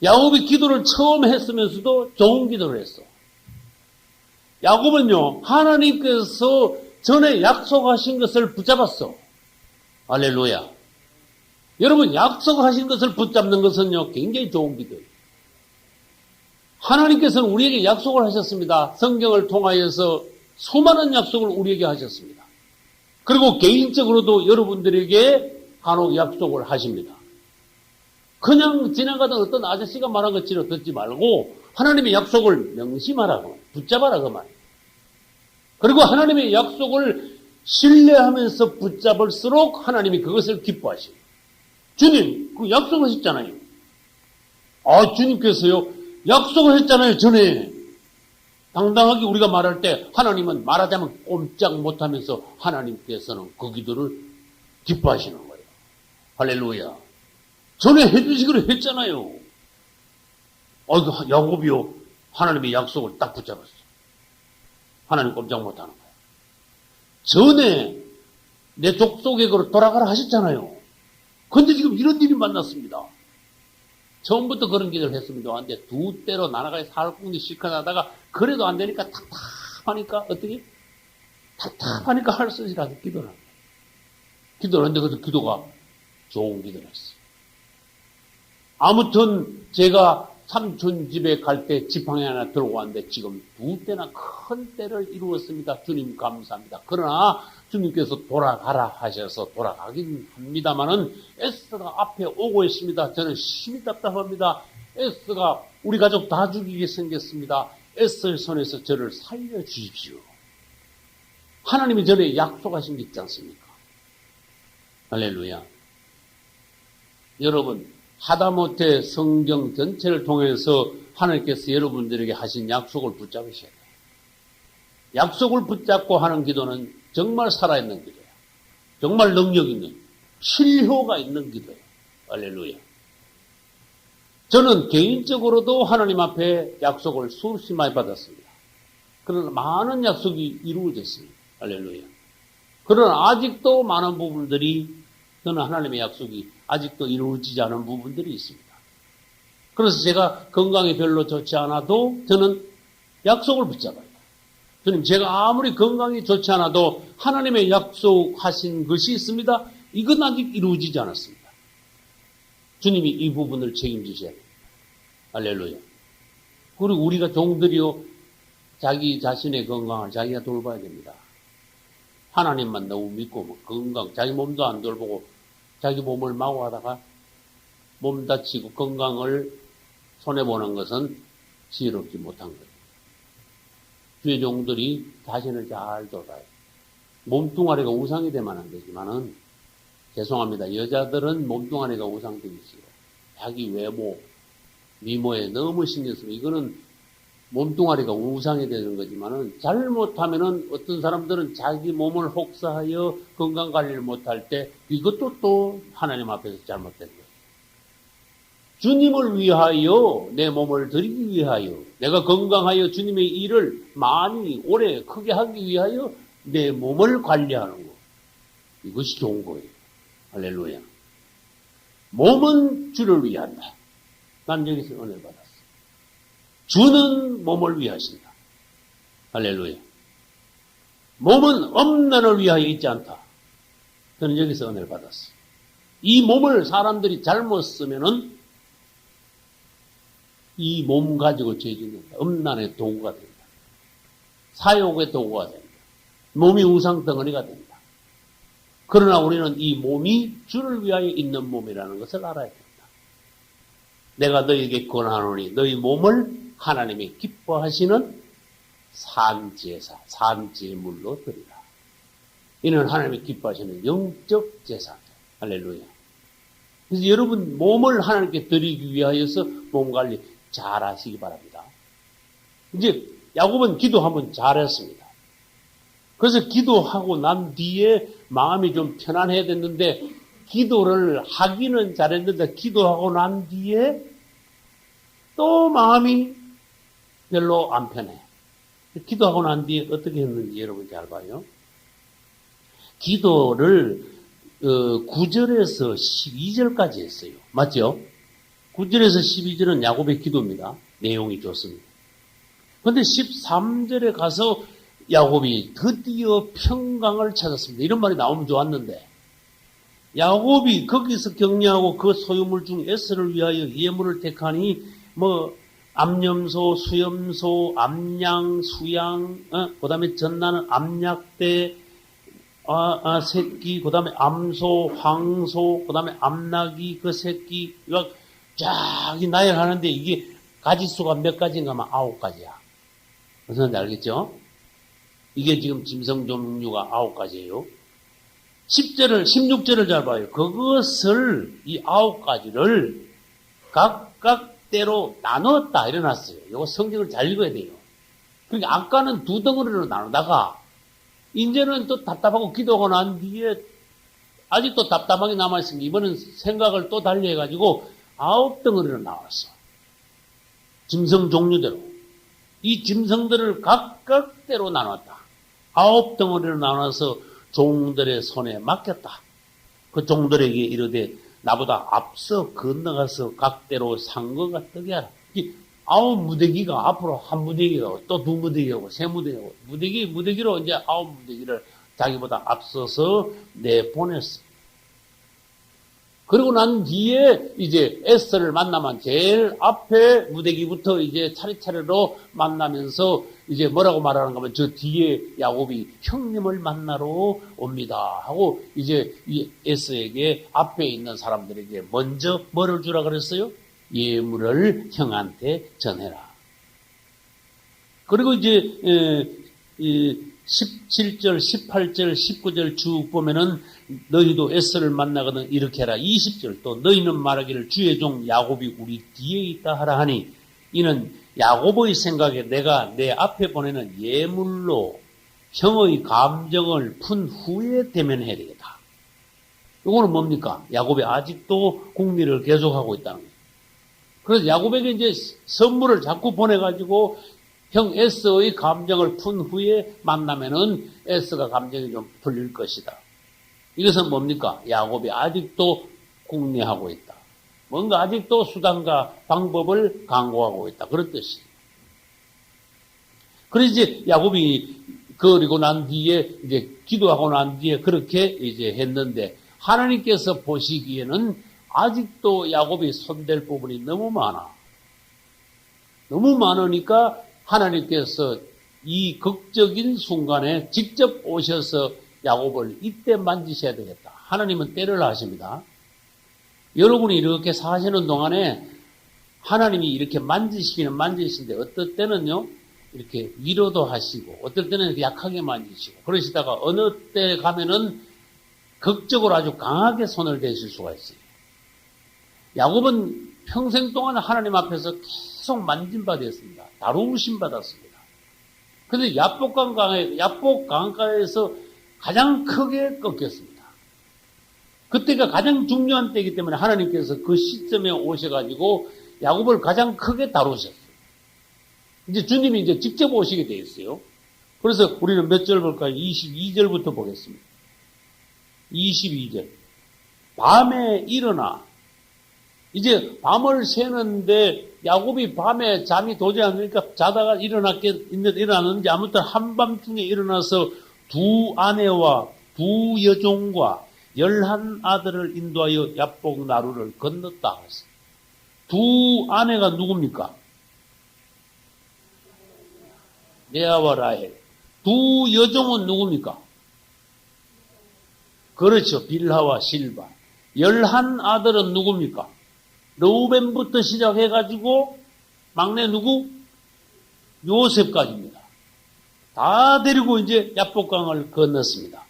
야곱이 기도를 처음 했으면서도 좋은 기도를 했어. 야곱은요, 하나님께서 전에 약속하신 것을 붙잡았어. 할렐루야. 여러분, 약속하신 것을 붙잡는 것은요, 굉장히 좋은 기도예요. 하나님께서는 우리에게 약속을 하셨습니다. 성경을 통하여서 수많은 약속을 우리에게 하셨습니다. 그리고 개인적으로도 여러분들에게 간혹 약속을 하십니다. 그냥 지나가던 어떤 아저씨가 말한 것처럼 듣지 말고 하나님의 약속을 명심하라고, 붙잡아라 그 말이에요. 그리고 하나님의 약속을 신뢰하면서 붙잡을수록 하나님이 그것을 기뻐하시고, 주님 그 약속하셨잖아요. 아, 주님께서요 약속을 했잖아요. 전에 당당하게 우리가 말할 때 하나님은 말하자면 꼼짝 못하면서 하나님께서는 그 기도를 기뻐하시는 거예요. 할렐루야. 전에 해주시기로 했잖아요. 야곱이요 하나님의 약속을 딱 붙잡았어. 하나님 꼼짝 못하는 거예요. 전에 내 족속에게로 돌아가라 하셨잖아요. 근데 지금 이런 일이 만났습니다. 처음부터 그런 기도를 했으면 좋았는데 두 때로 나나가에 살궁리 실컷하다가 그래도 안 되니까 답답하니까 어떻게? 답답하니까 할 수 없이라도 기도를 합니다. 기도를 했는데 그래서 기도가 좋은 기도를 했어요. 아무튼 제가 삼촌 집에 갈 때 지팡이 하나 들고 왔는데 지금 두 때나 큰 때를 이루었습니다. 주님 감사합니다. 그러나 주님께서 돌아가라 하셔서 돌아가긴 합니다만은 에스더가 앞에 오고 있습니다. 저는 심히 답답합니다. 에스더가 우리 가족 다 죽이게 생겼습니다. 에스더의 손에서 저를 살려주십시오. 하나님이 전에 약속하신 게 있지 않습니까? 할렐루야. 여러분, 하다못해 성경 전체를 통해서 하나님께서 여러분들에게 하신 약속을 붙잡으셔야 돼요. 약속을 붙잡고 하는 기도는 정말 살아있는 기도예요. 정말 능력 있는, 실효가 있는 기도예요. 할렐루야. 저는 개인적으로도 하나님 앞에 약속을 수없이 많이 받았습니다. 그러나 많은 약속이 이루어졌습니다. 할렐루야. 그러나 아직도 많은 부분들이, 저는 하나님의 약속이 아직도 이루어지지 않은 부분들이 있습니다. 그래서 제가 건강이 별로 좋지 않아도 저는 약속을 붙잡아요. 주님, 제가 아무리 건강이 좋지 않아도 하나님의 약속하신 것이 있습니다. 이건 아직 이루어지지 않았습니다. 주님이 이 부분을 책임지셔야 됩니다. 할렐루야. 그리고 우리가 종들이요, 자기 자신의 건강을 자기가 돌봐야 됩니다. 하나님만 너무 믿고 뭐 건강, 자기 몸도 안 돌보고 자기 몸을 마구 하다가 몸 다치고 건강을 손해보는 것은 지혜롭지 못한 거예요. 주의 종들이 자신을 잘 돌봐요. 몸뚱아리가 우상이 되면 안 되지만은, 죄송합니다. 여자들은 몸뚱아리가 우상되기 싫어. 자기 외모, 미모에 너무 신경 쓰고, 이거는 몸뚱아리가 우상이 되는 거지만은, 잘못하면은 어떤 사람들은 자기 몸을 혹사하여 건강 관리를 못할 때, 이것도 또 하나님 앞에서 잘못된 거예요. 주님을 위하여 내 몸을 드리기 위하여, 내가 건강하여 주님의 일을 많이 오래 크게 하기 위하여 내 몸을 관리하는 거, 이것이 좋은 거예요. 할렐루야. 몸은 주를 위한다. 난 여기서 은혜를 받았어. 주는 몸을 위하신다. 할렐루야. 몸은 엄난을 위하여 있지 않다. 저는 여기서 은혜를 받았어. 이 몸을 사람들이 잘못 쓰면은 이 몸 가지고 죄 짓는다. 엄난의 도구가 된다. 사욕의 도구가 된다. 몸이 우상덩어리가 된다. 그러나 우리는 이 몸이 주를 위하여 있는 몸이라는 것을 알아야 된다. 내가 너희에게 권하노니 너희 몸을 하나님이 기뻐하시는 산제사, 산제물로 드리라. 이는 하나님이 기뻐하시는 영적 제사다. 할렐루야. 그래서 여러분 몸을 하나님께 드리기 위하여서 몸 관리 잘 하시기 바랍니다. 이제 야곱은 기도하면 잘했습니다. 그래서 기도하고 난 뒤에 마음이 좀 편안해야 됐는데, 기도를 하기는 잘했는데 기도하고 난 뒤에 또 마음이 별로 안 편해. 기도하고 난 뒤에 어떻게 했는지 여러분 잘 봐요. 기도를 9절에서 12절까지 했어요. 맞죠? 9절에서 12절은 야곱의 기도입니다. 내용이 좋습니다. 그런데 13절에 가서 야곱이 드디어 평강을 찾았습니다. 이런 말이 나오면 좋았는데, 야곱이 거기서 격려하고 그 소유물 중 에스를 위하여 예물을 택하니 암염소, 수염소, 암양, 수양, 그 다음에 전나는 암약대, 새끼, 그 다음에 암소, 황소, 그 다음에 암나귀, 그 새끼, 쫙 나열하는데 이게 가지수가 몇 가지인가 하면 9가지야. 무슨 말인지 알겠죠? 이게 지금 짐승 종류가 9가지예요. 16절을 잘 봐요. 그것을, 이 9가지를 각각대로 나눴다, 이래놨어요. 이거 성경을 잘 읽어야 돼요. 그러니까 아까는 2덩어리로 나누다가, 이제는 또 답답하고 기도하고 난 뒤에 아직도 답답하게 남아있으면 이번엔 생각을 또 달리 해가지고 9덩어리로 나왔어. 짐승 종류대로. 이 짐승들을 각각대로 나눴다. 9덩어리로 나눠서 종들의 손에 맡겼다. 그 종들에게 이르되 나보다 앞서 건너가서 각대로 상거가 뜨게 하라. 9무대기가 앞으로 한 무대기가 또 2무대기하고 3무대기하고 무대기로 이제 9무대기를 자기보다 앞서서 내보냈습니다. 그리고 난 뒤에 이제 에스더를 만나면 제일 앞에 무대기부터 이제 차례차례로 만나면서 이제 뭐라고 말하는가 하면 저 뒤에 야곱이 형님을 만나러 옵니다 하고 이제 이 에스더에게 앞에 있는 사람들에게 먼저 뭐를 주라 그랬어요? 예물을 형한테 전해라. 그리고 이제 17절, 18절, 19절 쭉 보면은 너희도 에스더를 만나거든 이렇게 해라. 20절 또 너희는 말하기를 주의 종 야곱이 우리 뒤에 있다 하라 하니 이는 야곱의 생각에 내가 내 앞에 보내는 예물로 형의 감정을 푼 후에 대면해야 되겠다. 이거는 뭡니까? 야곱이 아직도 국리를 계속하고 있다는 거예요. 그래서 야곱에게 이제 선물을 자꾸 보내가지고 형 에서의 감정을 푼 후에 만나면은 에서가 감정이 좀 풀릴 것이다. 이것은 뭡니까? 야곱이 아직도 궁리하고 있다. 뭔가 아직도 수단과 방법을 강구하고 있다. 그런 뜻이에요. 그래서 이제 야곱이 그리고 난 뒤에 이제 기도하고 난 뒤에 그렇게 이제 했는데 하나님께서 보시기에는 아직도 야곱이 손댈 부분이 너무 많아. 너무 많으니까 하나님께서 이 극적인 순간에 직접 오셔서 야곱을 이때 만지셔야 되겠다. 하나님은 때를 하십니다. 여러분이 이렇게 사시는 동안에 하나님이 이렇게 만지시기는 만지시는데 어떨 때는요 이렇게 위로도 하시고 어떨 때는 약하게 만지시고 그러시다가 어느 때 가면은 극적으로 아주 강하게 손을 대실 수가 있어요. 야곱은 평생 동안 하나님 앞에서 계속 만짐받았습니다. 다루심 받았습니다. 그런데 야복 강가에서 가장 크게 꺾였습니다. 그때가 가장 중요한 때이기 때문에 하나님께서 그 시점에 오셔가지고 야곱을 가장 크게 다루셨어요. 이제 주님이 이제 직접 오시게 돼 있어요. 그래서 우리는 몇 절 볼까요? 22절부터 보겠습니다. 22절. 밤에 일어나. 이제 밤을 새는데 야곱이 밤에 잠이 도저히 안 되니까 자다가 일어났는지 아무튼 한밤중에 일어나서 두 아내와 두 여종과 11 아들을 인도하여 야복 나루를 건넜다. 두 아내가 누굽니까? 레아와 라헬. 두 여종은 누굽니까? 그렇죠. 빌하와 실바. 11 아들은 누굽니까? 르우벤부터 시작해가지고 막내 누구? 요셉까지입니다. 다 데리고 이제 야복강을 건넜습니다.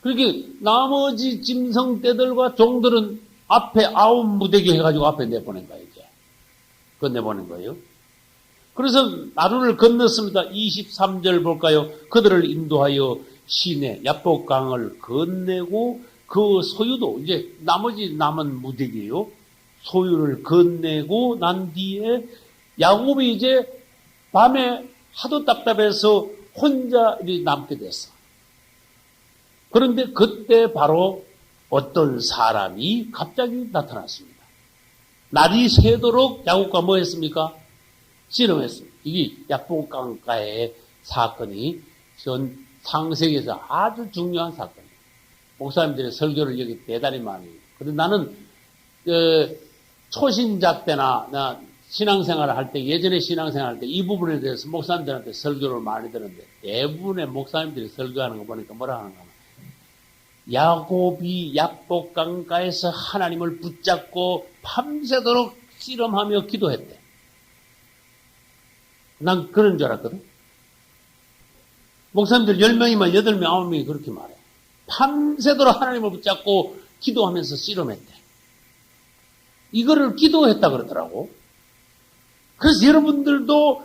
그렇게 나머지 짐승떼들과 종들은 앞에 9 무대기 해가지고 앞에 내보낸 거예요. 이제 건네보낸 거예요. 그래서 나루를 건넜습니다. 23절 볼까요? 그들을 인도하여 시내 야복강을 건네고 그 소유도 이제 나머지 남은 무대기예요. 소유를 건네고 난 뒤에 야곱이 이제 밤에 하도 답답해서 혼자 남게 됐어. 그런데 그때 바로 어떤 사람이 갑자기 나타났습니다. 날이 새도록 야곱과 뭐 했습니까? 씨름했습니다. 이게 야복강가의 사건이 전 창세기에서 아주 중요한 사건이에요. 목사님들의 설교를 여기 대단히 많이 해요. 그런데 나는 초신자 때나 나 신앙생활을 할 때 예전에 신앙생활 할 때 이 부분에 대해서 목사님들한테 설교를 많이 들었는데 대부분의 목사님들이 설교하는 거 보니까 뭐라 하는가 하면 야곱이 야복강가에서 하나님을 붙잡고 밤새도록 씨름하며 기도했대. 난 그런 줄 알았거든. 목사님들 10명이면 8명, 9명이 그렇게 말해. 밤새도록 하나님을 붙잡고 기도하면서 씨름했대. 이거를 기도했다 그러더라고. 그래서 여러분들도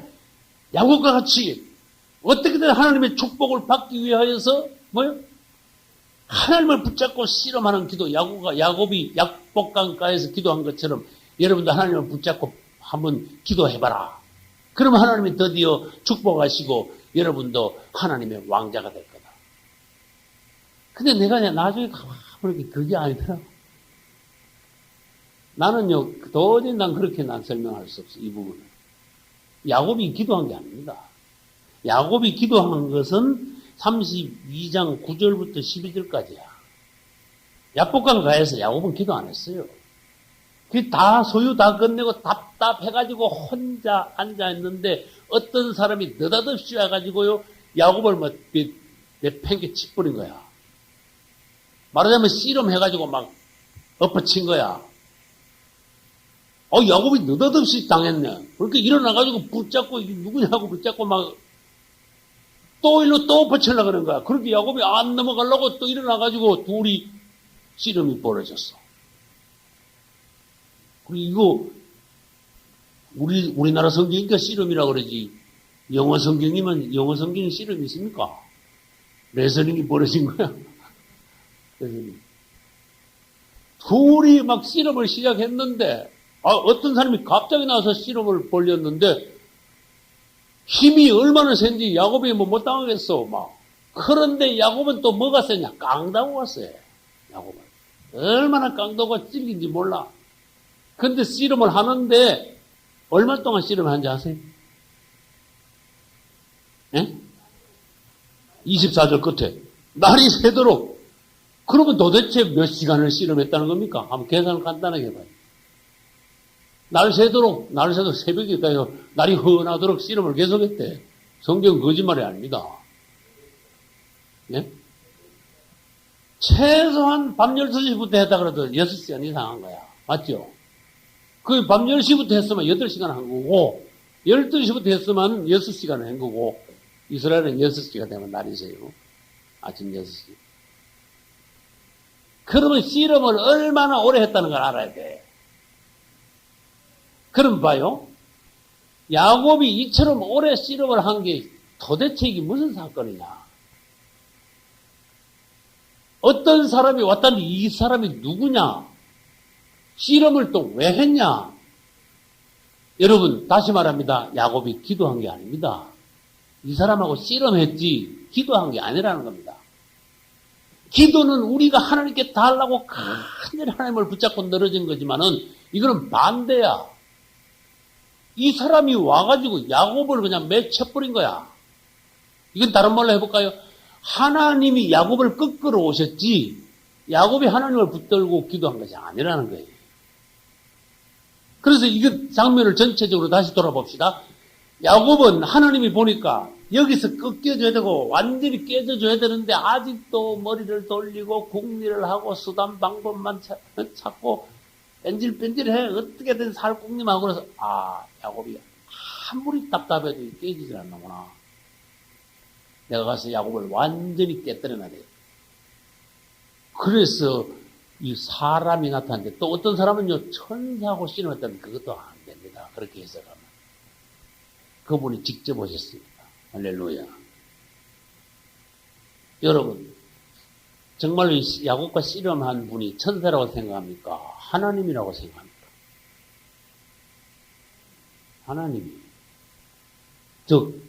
야곱과 같이 어떻게든 하나님의 축복을 받기 위하여서 뭐요? 하나님을 붙잡고 씨름하는 기도, 야곱이 야복강가에서 기도한 것처럼 여러분도 하나님을 붙잡고 한번 기도해봐라. 그러면 하나님이 드디어 축복하시고 여러분도 하나님의 왕자가 될 거다. 근데 내가 나중에 가만히 그게 아니더라고. 나는요, 도저히 난 그렇게 난 설명할 수 없어, 이 부분은. 야곱이 기도한 게 아닙니다. 야곱이 기도한 것은 32장 9절부터 12절까지야. 야복강 가에서 야곱은 기도 안 했어요. 그 다 소유 다 건네고 답답해가지고 혼자 앉아있는데 어떤 사람이 느닷없이 와가지고요, 야곱을 뭐 내팽개 치뿌린 거야. 말하자면 씨름해가지고 막 엎어친 거야. 야곱이 느닷없이 당했네. 그렇게 일어나가지고 붙잡고, 누구냐고 붙잡고 막, 또 일로 또 엎어치려고 그러는 거야. 그렇게 야곱이 안 넘어가려고 또 일어나가지고 둘이 씨름이 벌어졌어. 그리고 이거, 우리나라 성경이니까 씨름이라고 그러지. 영어 성경이면, 영어 성경에 씨름이 있습니까? 레슬링이 벌어진 거야. 레슬링. 둘이 막 씨름을 시작했는데, 어떤 사람이 갑자기 나와서 씨름을 벌였는데, 힘이 얼마나 센지 야곱이 뭐 못 당하겠어, 막. 그런데 야곱은 또 뭐가 세냐? 깡다구가 세. 야곱은. 얼마나 깡다구가 찔긴지 몰라. 근데 씨름을 하는데, 얼마 동안 씨름을 하는지 아세요? 예? 24절 끝에. 날이 새도록. 그러면 도대체 몇 시간을 씨름했다는 겁니까? 한번 계산을 간단하게 해봐요. 날 새도록 새벽에 가요. 날이 헌하도록 씨름을 계속했대. 성경은 거짓말이 아닙니다. 예? 최소한 밤 12시부터 했다 그래도 6시간 이상 한 거야. 맞죠? 그 밤 10시부터 했으면 8시간 한 거고, 12시부터 했으면 6시간 한 거고, 이스라엘은 6시가 되면 날이 새요. 아침 6시. 그러면 씨름을 얼마나 오래 했다는 걸 알아야 돼. 그럼 봐요. 야곱이 이처럼 오래 씨름을 한 게 도대체 이게 무슨 사건이냐. 어떤 사람이 왔다는데 이 사람이 누구냐? 씨름을 또 왜 했냐? 여러분, 다시 말합니다. 야곱이 기도한 게 아닙니다. 이 사람하고 씨름했지 기도한 게 아니라는 겁니다. 기도는 우리가 하나님께 달라고 간절히 하나님을 붙잡고 늘어진 거지만은 이거는 반대야. 이 사람이 와가지고 야곱을 그냥 맺혀버린 거야. 이건 다른 말로 해볼까요? 하나님이 야곱을 끄끌어 오셨지 야곱이 하나님을 붙들고 기도한 것이 아니라는 거예요. 그래서 이 장면을 전체적으로 다시 돌아봅시다. 야곱은 하나님이 보니까 여기서 꺾여줘야 되고 완전히 깨져줘야 되는데 아직도 머리를 돌리고 궁리를 하고 수단 방법만 찾고 뺀질뺀질해. 어떻게든 살 궁리하고 그래서 야곱이 아무리 답답해도 깨지질 않는구나. 내가 가서 야곱을 완전히 깨뜨려놔야 돼. 그래서 이 사람이 나타났는데 또 어떤 사람은요 천사하고 씨름했다면 그것도 안 됩니다. 그렇게 해석하면. 그분이 직접 오셨습니다. 할렐루야. 여러분, 정말로 야곱과 씨름한 분이 천사라고 생각합니까? 하나님이라고 생각합니까? 하나님이. 즉,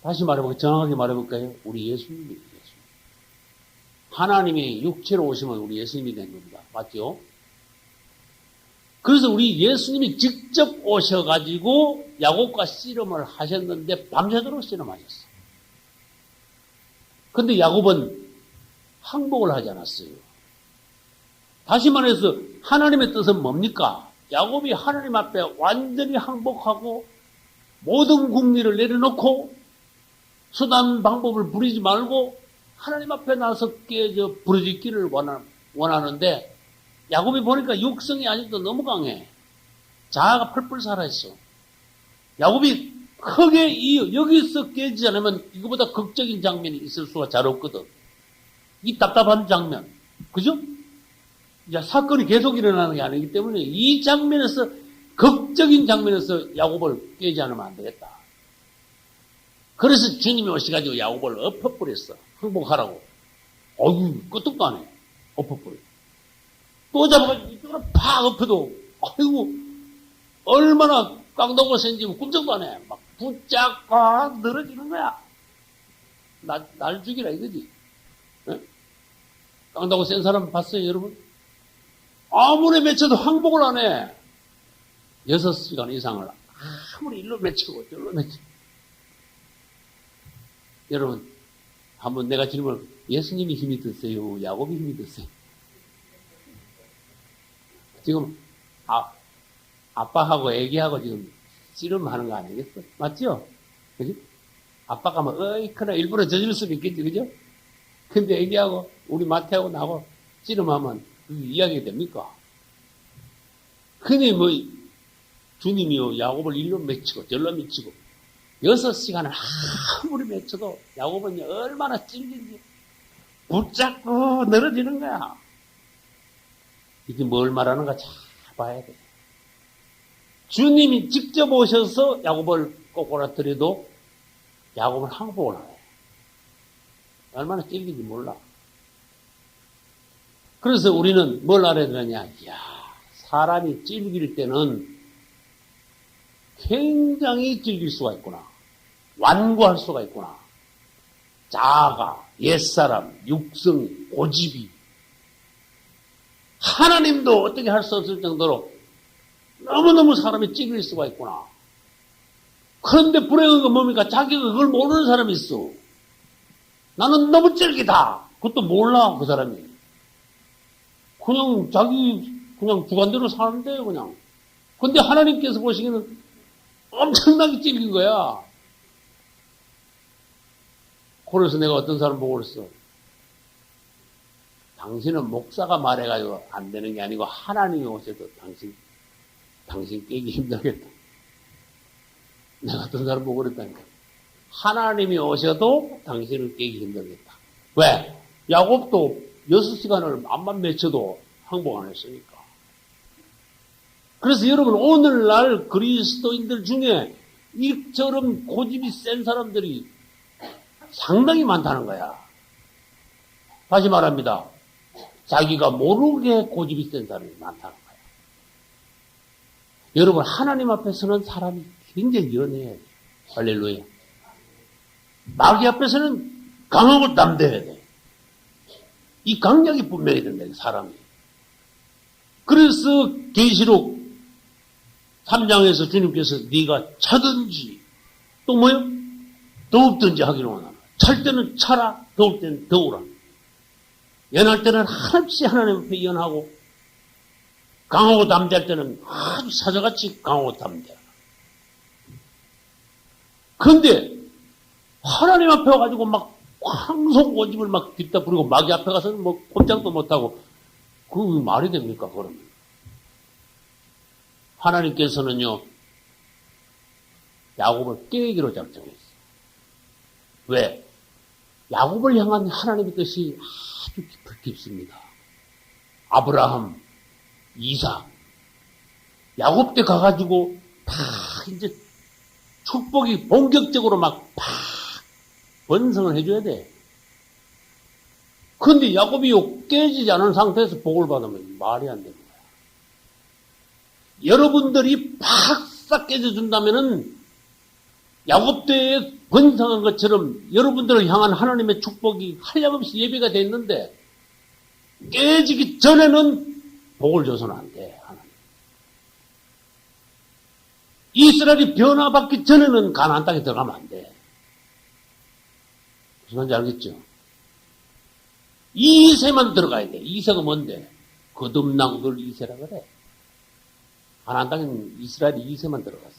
다시 말해볼까요? 정확하게 말해볼까요? 우리 예수님이에요. 예수님. 하나님이 육체로 오시면 우리 예수님이 된 겁니다. 맞죠? 그래서 우리 예수님이 직접 오셔가지고 야곱과 씨름을 하셨는데 밤새도록 씨름하셨어요. 근데 야곱은 항복을 하지 않았어요. 다시 말해서 하나님의 뜻은 뭡니까? 야곱이 하나님 앞에 완전히 항복하고 모든 궁리를 내려놓고 수단 방법을 부리지 말고 하나님 앞에 나서 부르짖기를 원하는데 야곱이 보니까 육성이 아직도 너무 강해. 자아가 펄펄 살아있어. 야곱이 크게 여기서 깨지지 않으면 이거보다 극적인 장면이 있을 수가 잘 없거든. 이 답답한 장면. 그죠? 이제 사건이 계속 일어나는 게 아니기 때문에 이 장면에서 극적인 장면에서 야곱을 깨지 않으면 안 되겠다. 그래서 주님이 오셔가지고 야곱을 엎어버렸어. 항복하라고. 어휴, 끄떡도 안 해. 엎어버려. 또 잡아가지고 이쪽으로 팍 엎어도, 아이고, 얼마나 깡다구가 센지 꿈쩍도 안 해. 막 붙잡고 늘어지는 거야. 날 죽이라 이거지. 네? 깡다구 센 사람 봤어요, 여러분? 아무리 맺혀도 항복을 안 해. 6시간 이상을 아무리 일로 맺히고 저로 맺히고. 여러분, 한번 내가 질문을, 예수님이 힘이 드세요? 야곱이 힘이 드세요? 지금, 아빠하고 애기하고 지금 씨름하는 거 아니겠어? 맞죠? 그지? 아빠가 뭐, 어이크나 일부러 저질 수도 있겠지, 그죠? 근데 애기하고, 우리 마태하고 나하고 씨름하면, 그게 이야기가 됩니까? 근데 뭐, 주님이요, 야곱을 일로 맺히고, 절로 맺히고, 6시간을 아무리 맺혀도 야곱은 얼마나 찔린지 붙잡고 늘어지는 거야. 이게 뭘 말하는가 잘 봐야 돼. 주님이 직접 오셔서 야곱을 꼬꾸라뜨려도 야곱은 항복을 안 해. 얼마나 찔린지 몰라. 그래서 우리는 뭘 알아야 되느냐. 이야, 사람이 찔길 때는 굉장히 찔길 수가 있구나. 완고할 수가 있구나. 자아가, 옛사람, 육성이, 고집이. 하나님도 어떻게 할 수 없을 정도로 너무너무 사람이 찌길 수가 있구나. 그런데 불행한 건 뭡니까? 자기가 그걸 모르는 사람이 있어. 나는 너무 찔기다. 그것도 몰라, 그 사람이. 그냥 그냥 주관대로 사는데, 그냥. 근데 하나님께서 보시기에는 엄청나게 찔긴 거야. 그래서 내가 어떤 사람 보고 그랬어. 당신은 목사가 말해가지고 안 되는 게 아니고 하나님이 오셔도 당신 깨기 힘들겠다. 내가 어떤 사람 보고 그랬다니까. 하나님이 오셔도 당신을 깨기 힘들겠다. 왜? 야곱도 6시간을 암만 맺혀도 항복 안 했으니까. 그래서 여러분, 오늘날 그리스도인들 중에 이처럼 고집이 센 사람들이 상당히 많다는 거야. 다시 말합니다. 자기가 모르게 고집이 센 사람이 많다는 거야. 여러분, 하나님 앞에서는 사람이 굉장히 연해야 돼. 할렐루야. 마귀 앞에서는 강하고 담대해야 돼. 이 강약이 분명히 된다, 사람이. 그래서 계시록 3장에서 주님께서 네가 차든지 또 뭐요? 더웁든지 하기로 원하나. 찰 때는 차라, 더울 때는 더우라. 연할 때는 한없이 하나님 앞에 연하고, 강하고 담대할 때는 아주 사자같이 강하고 담대하라. 그런데 하나님 앞에 와가지고 막 황송 고집을 막 뒷다 부리고 마귀 앞에 가서는 뭐 꼼짝도 못하고, 그게 말이 됩니까, 그러면? 하나님께서는요, 야곱을 깨기로 작정했어요. 왜? 야곱을 향한 하나님의 뜻이 아주 깊습니다. 아브라함, 이삭, 야곱 때 가가지고 다 이제 축복이 본격적으로 막 번성을 해줘야 돼. 그런데 야곱이 깨지지 않은 상태에서 복을 받으면 말이 안 되는 거야. 여러분들이 팍싹 깨져준다면은 야곱 때에 번성한 것처럼 여러분들을 향한 하나님의 축복이 한량없이 예비가 돼 있는데 깨지기 전에는 복을 줘서는 안 돼. 하나님. 이스라엘이 변화받기 전에는 가나안 땅에 들어가면 안 돼. 무슨 말인지 알겠죠? 이세만 들어가야 돼. 이세가 뭔데? 거듭난걸 이세라 그래. 가나안 땅에는 이스라엘이 이세만 들어갔어.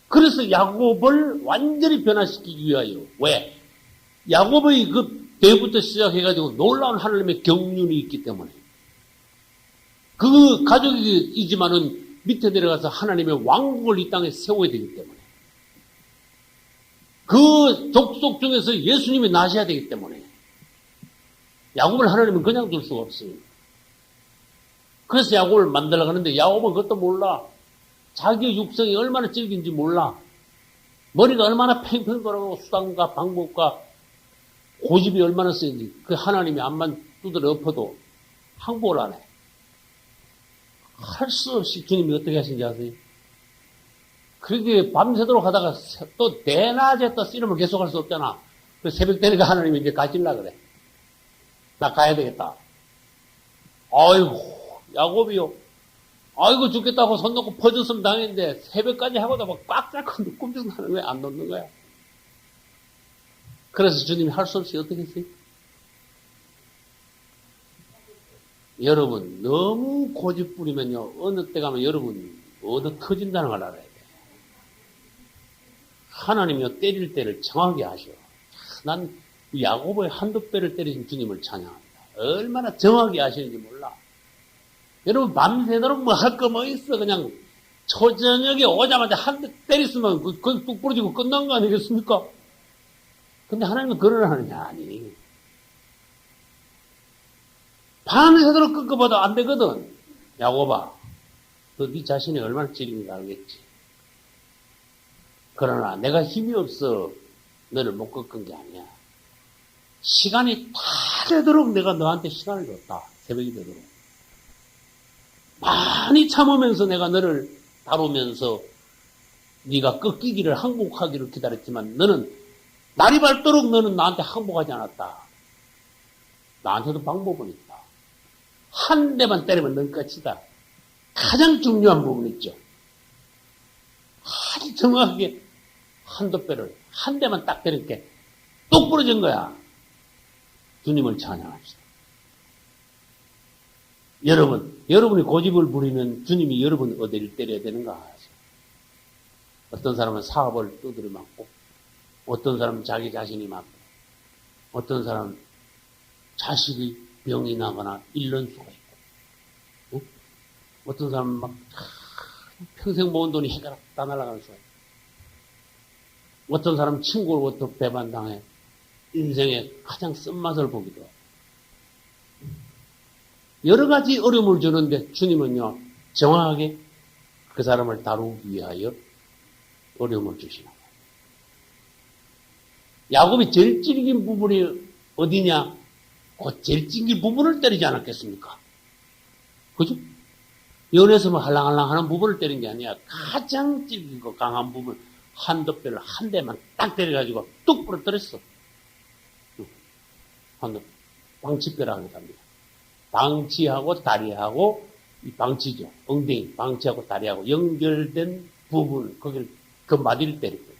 그래서 야곱을 완전히 변화시키기 위하여. 왜? 야곱의 그 때부터 시작해가지고 놀라운 하나님의 경륜이 있기 때문에. 그 가족이지만은 밑에 내려가서 하나님의 왕국을 이 땅에 세워야 되기 때문에. 그 족속 중에서 예수님이 나셔야 되기 때문에. 야곱을 하나님은 그냥 둘 수가 없어요. 그래서 야곱을 만들려고 하는데 야곱은 그것도 몰라. 자기의 육성이 얼마나 질긴지 몰라. 머리가 얼마나 팽팽 돌아가고 수단과 방법과 고집이 얼마나 센지 그 하나님이 앞만 두드려 엎어도 항복을 안 해. 할 수 없이 주님이 어떻게 하신지 아세요? 그렇게 밤새도록 하다가 또 대낮에 또 씨름을 계속할 수 없잖아. 그 새벽 되니까 하나님이 이제 가실라 그래. 나 가야 되겠다. 아이고 야곱이요. 아이고 죽겠다고 손 놓고 퍼졌으면 당했는데 새벽까지 하고도 막 꽉 잡고 꿈쩍 나는 거야. 안 놓는 거야. 그래서 주님이 할 수 없이 어떻게 했어요? 여러분 너무 고집 부리면요 어느 때 가면 여러분 얻어 터진다는 걸 알아야 돼. 하나님이요 때릴 때를 정확히 아셔. 난 야곱의 한두 배를 때리신 주님을 찬양합니다. 얼마나 정확히 아시는지 몰라. 여러분 밤새도록 뭐 할 거 뭐 있어. 그냥 초저녁에 오자마자 한 대 때렸으면 그건 뚝 부러지고 끝난 거 아니겠습니까? 근데 하나님은 그러려 하느냐? 아니. 밤새도록 끄끄봐도 안 되거든. 야곱아, 너 네 자신이 얼마나 찔린지 알겠지? 그러나 내가 힘이 없어 너를 못 꺾은 게 아니야. 시간이 다 되도록 내가 너한테 시간을 줬다. 새벽이 되도록. 많이 참으면서 내가 너를 다루면서
네가 꺾이기를 항복하기를 기다렸지만 너는 날이 밝도록 너는 나한테 항복하지 않았다. 나한테도 방법은 있다. 한 대만 때리면 넌 끝이다. 가장 중요한 부분 있죠. 아주 정확하게 한도 뼈를 한 대만 딱 때릴게 똑 부러진 거야. 주님을 찬양합시다. 여러분이 고집을 부리면 주님이 여러분 어디를 때려야 되는가 하세요. 어떤 사람은 사업을 두드려 맞고, 어떤 사람은 자기 자신이 맞고, 어떤 사람은 자식이 병이 나거나 일런 수가 있고, 어떤 사람은 막 평생 모은 돈이 해가 다 날아가는 수가 있고, 어떤 사람은 친구로부터 배반당해 인생의 가장 쓴맛을 보기도 하고, 여러 가지 어려움을 주는데 주님은요, 정확하게 그 사람을 다루기 위하여 어려움을 주시는 거예요. 야곱이 제일 찔긴 부분이 어디냐? 그 제일 찔긴 부분을 때리지 않았겠습니까? 그죠? 연에서 뭐 할랑할랑 하는 부분을 때린 게 아니야. 가장 찔기고 강한 부분, 한도 뼈를 한 대만 딱 때려가지고 뚝 부러뜨렸어. 한도, 방치뼈라고 합니다. 방치하고 다리하고, 이 방치죠. 엉덩이, 방치하고 다리하고 연결된 부분, 거길, 그 마디를 때릴 거예요.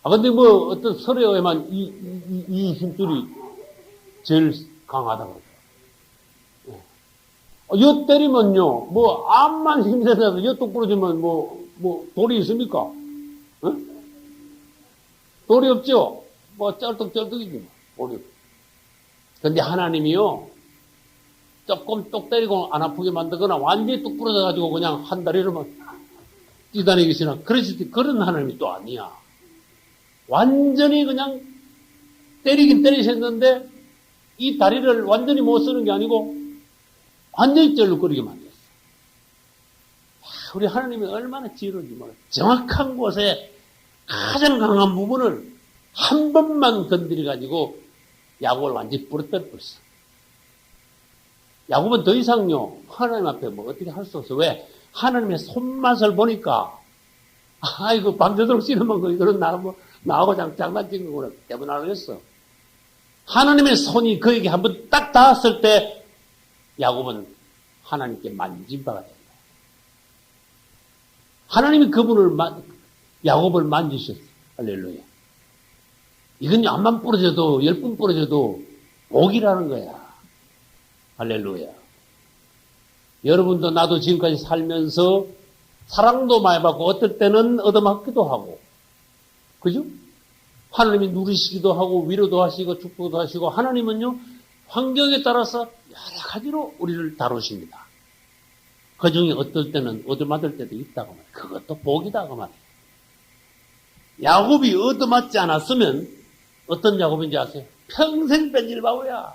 근데 뭐, 어떤 설에만 이 힘줄이 제일 강하다고 그러죠. 여 때리면요, 뭐, 암만 힘내서 여 똑 부러지면 돌이 있습니까? 돌이 없죠? 뭐, 쩔뚝쩔뚝이지, 뭐, 돌이. 근데 하나님이요, 조금 똑 때리고 안 아프게 만들거나 완전히 뚝 부러져가지고 그냥 한 다리로만 뛰다니기시나, 그런 하나님이 또 아니야. 완전히 그냥 때리긴 때리셨는데, 이 다리를 완전히 못 쓰는 게 아니고, 완전히 쩔룩거리게 만들었어. 우리 하나님이 얼마나 지혜로운지 몰라. 정확한 곳에 가장 강한 부분을 한 번만 건드려가지고 야곱을 완전히 부러뜨려 버렸어. 야곱은 더 이상요, 하나님 앞에 뭐 어떻게 할 수 없어. 왜? 하나님의 손맛을 보니까, 이거 밤새도록 씨름한 거, 이거는 나하고 장난친 거구나. 때문에 알겠어. 하나님의 손이 그에게 한번 딱 닿았을 때, 야곱은 하나님께 만진 바가 된다. 하나님이 야곱을 만지셨어. 할렐루야. 이건 암만 부러져도, 10번 부러져도 복이라는 거야. 할렐루야. 여러분도 나도 지금까지 살면서 사랑도 많이 받고, 어떨 때는 얻어맞기도 하고, 그죠? 하나님이 누리시기도 하고, 위로도 하시고, 축복도 하시고, 하나님은요, 환경에 따라서 여러 가지로 우리를 다루십니다. 그 중에 어떨 때는 얻어맞을 때도 있다고 말이에요. 그것도 복이다, 그 말이에요. 야곱이 얻어맞지 않았으면 어떤 야곱인지 아세요? 평생 뺀질 바보야.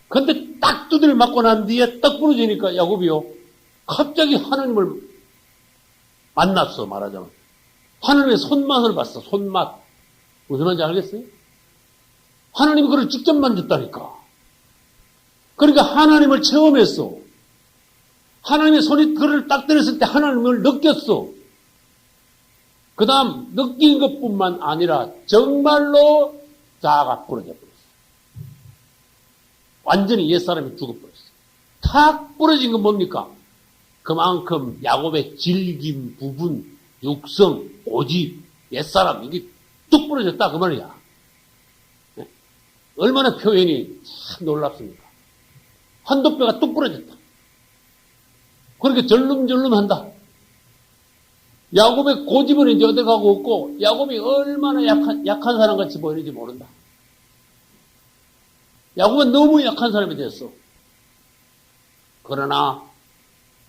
근데 딱 두드려 맞고 난 뒤에 떡 부러지니까 야곱이요, 갑자기 하나님을 만났어, 말하자면. 하나님의 손맛을 봤어, 손맛. 무슨 말인지 알겠어요? 하나님이 그를 직접 만졌다니까. 그러니까 하나님을 체험했어. 하나님의 손이 그를 딱 때렸을 때 하나님을 느꼈어. 그 다음 느낀 것뿐만 아니라 정말로 자아가 부러져 버렸어. 완전히 옛사람이 죽어버렸어. 탁 부러진 건 뭡니까? 그만큼 야곱의 질긴 부분, 육성, 고집, 옛사람, 이게 뚝 부러졌다 그 말이야. 얼마나 표현이 참 놀랍습니까? 한도 뼈가 뚝 부러졌다. 그렇게 절름절름한다. 야곱의 고집은 이제 어디 가고 없고, 야곱이 얼마나 약한 사람같이 보이는지 모른다. 야곱은 너무 약한 사람이 됐어. 그러나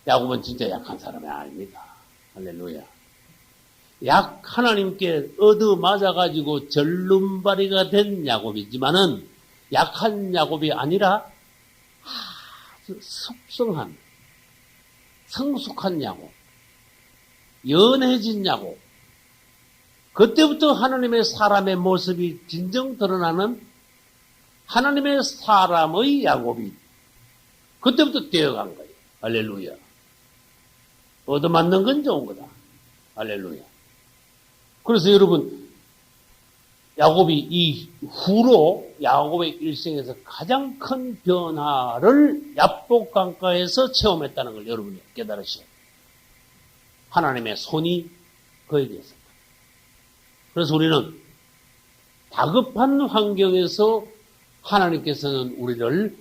야곱은 진짜 약한 사람이 아닙니다. 할렐루야. 하나님께 얻어맞아가지고 절름발이가 된 야곱이지만은 약한 야곱이 아니라 아주 숙성한, 성숙한 야곱, 연해진 야곱. 그때부터 하나님의 사람의 모습이 진정 드러나는 하나님의 사람의 야곱이 그때부터 뛰어간 거예요. 할렐루야. 얻어맞는 건 좋은 거다. 할렐루야. 그래서 여러분, 야곱이 이 후로 야곱의 일생에서 가장 큰 변화를 야복 강가에서 체험했다는 걸 여러분이 깨달으셔야 돼요. 하나님의 손이 그에게 있었다. 그래서 우리는 다급한 환경에서 하나님께서는 우리를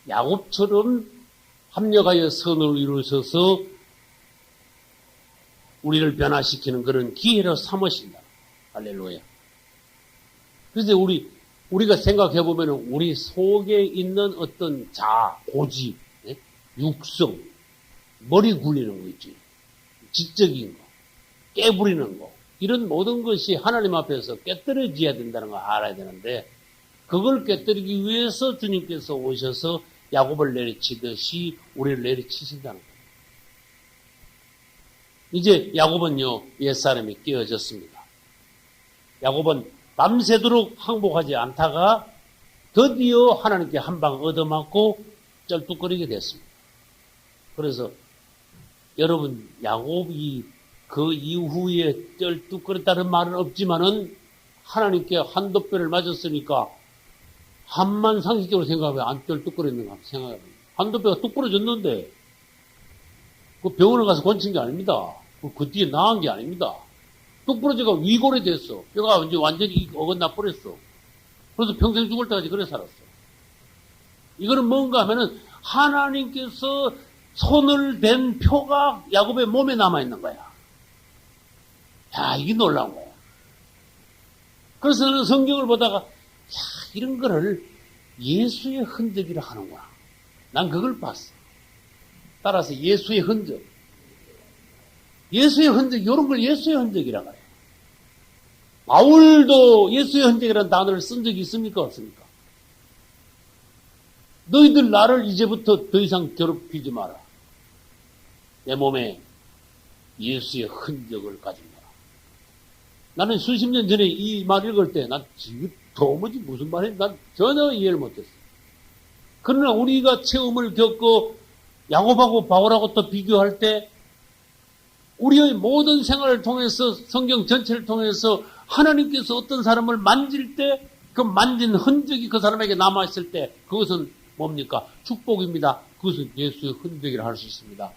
야곱처럼 합력하여 선을 이루셔서 우리를 변화시키는 그런 기회로 삼으신다. 할렐루야. 그래서 우리가 생각해 보면 우리 속에 있는 어떤 고집, 육성, 머리 굴리는 거 있지. 지적인 거, 깨부리는 거, 이런 모든 것이 하나님 앞에서 깨뜨려져야 된다는 걸 알아야 되는데, 그걸 깨뜨리기 위해서 주님께서 오셔서 야곱을 내리치듯이 우리를 내리치신다는 거예요. 이제 야곱은요, 옛사람이 깨어졌습니다. 야곱은 밤새도록 항복하지 않다가 드디어 하나님께 한 방 얻어맞고 쩔뚝거리게 됐습니다. 그래서 여러분, 야곱이 그 이후에 쩔뚝거렸다는 말은 없지만은 하나님께 한도 뼈를 맞았으니까 한만 상식적으로 생각하면 안 쩔뚝거렸는가 생각해봅니다. 한도 뼈가 뚝 부러졌는데 그 병원에 가서 건친 게 아닙니다. 그 뒤에 나은 게 아닙니다. 뚝 부러져가 위골이 됐어. 뼈가 이제 완전히 어긋나 버렸어. 그래서 평생 죽을 때까지 그래 살았어. 이거는 뭔가 하면은 하나님께서 손을 댄 표가 야곱의 몸에 남아있는 거야. 야, 이게 놀라운 거야. 그래서 저는 성경을 보다가, 이런 거를 예수의 흔적이라 하는구나. 난 그걸 봤어. 따라서 예수의 흔적. 예수의 흔적, 이런 걸 예수의 흔적이라고 해요. 바울도 예수의 흔적이라는 단어를 쓴 적이 있습니까? 없습니까? 너희들 나를 이제부터 더 이상 괴롭히지 마라. 내 몸에 예수의 흔적을 가진 거라. 나는 수십 년 전에 이 말 읽을 때 난 지금 도무지 무슨 말인지 난 전혀 이해를 못했어. 그러나 우리가 체험을 겪고 야곱하고 바울하고 또 비교할 때 우리의 모든 생활을 통해서 성경 전체를 통해서 하나님께서 어떤 사람을 만질 때 그 만진 흔적이 그 사람에게 남아있을 때 그것은 뭡니까? 축복입니다. 그것은 예수의 흔적이라 할 수 있습니다.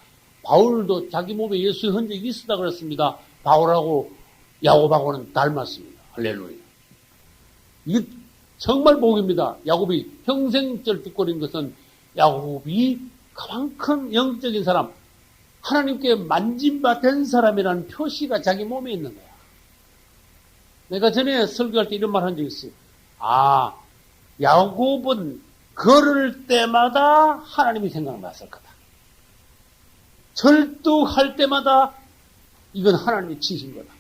바울도 자기 몸에 예수의 흔적이 있었다 그랬습니다. 바울하고 야곱하고는 닮았습니다. 할렐루야. 이게 정말 복입니다. 야곱이 평생 쩔뚝거린 것은 야곱이 그만큼 영적인 사람, 하나님께 만진바 된 사람이라는 표시가 자기 몸에 있는 거야. 내가 전에 설교할 때 이런 말 한 적이 있어요. 야곱은 걸을 때마다 하나님이 생각났을 거다. 절뚝할 때마다 이건 하나님이 치신 거다.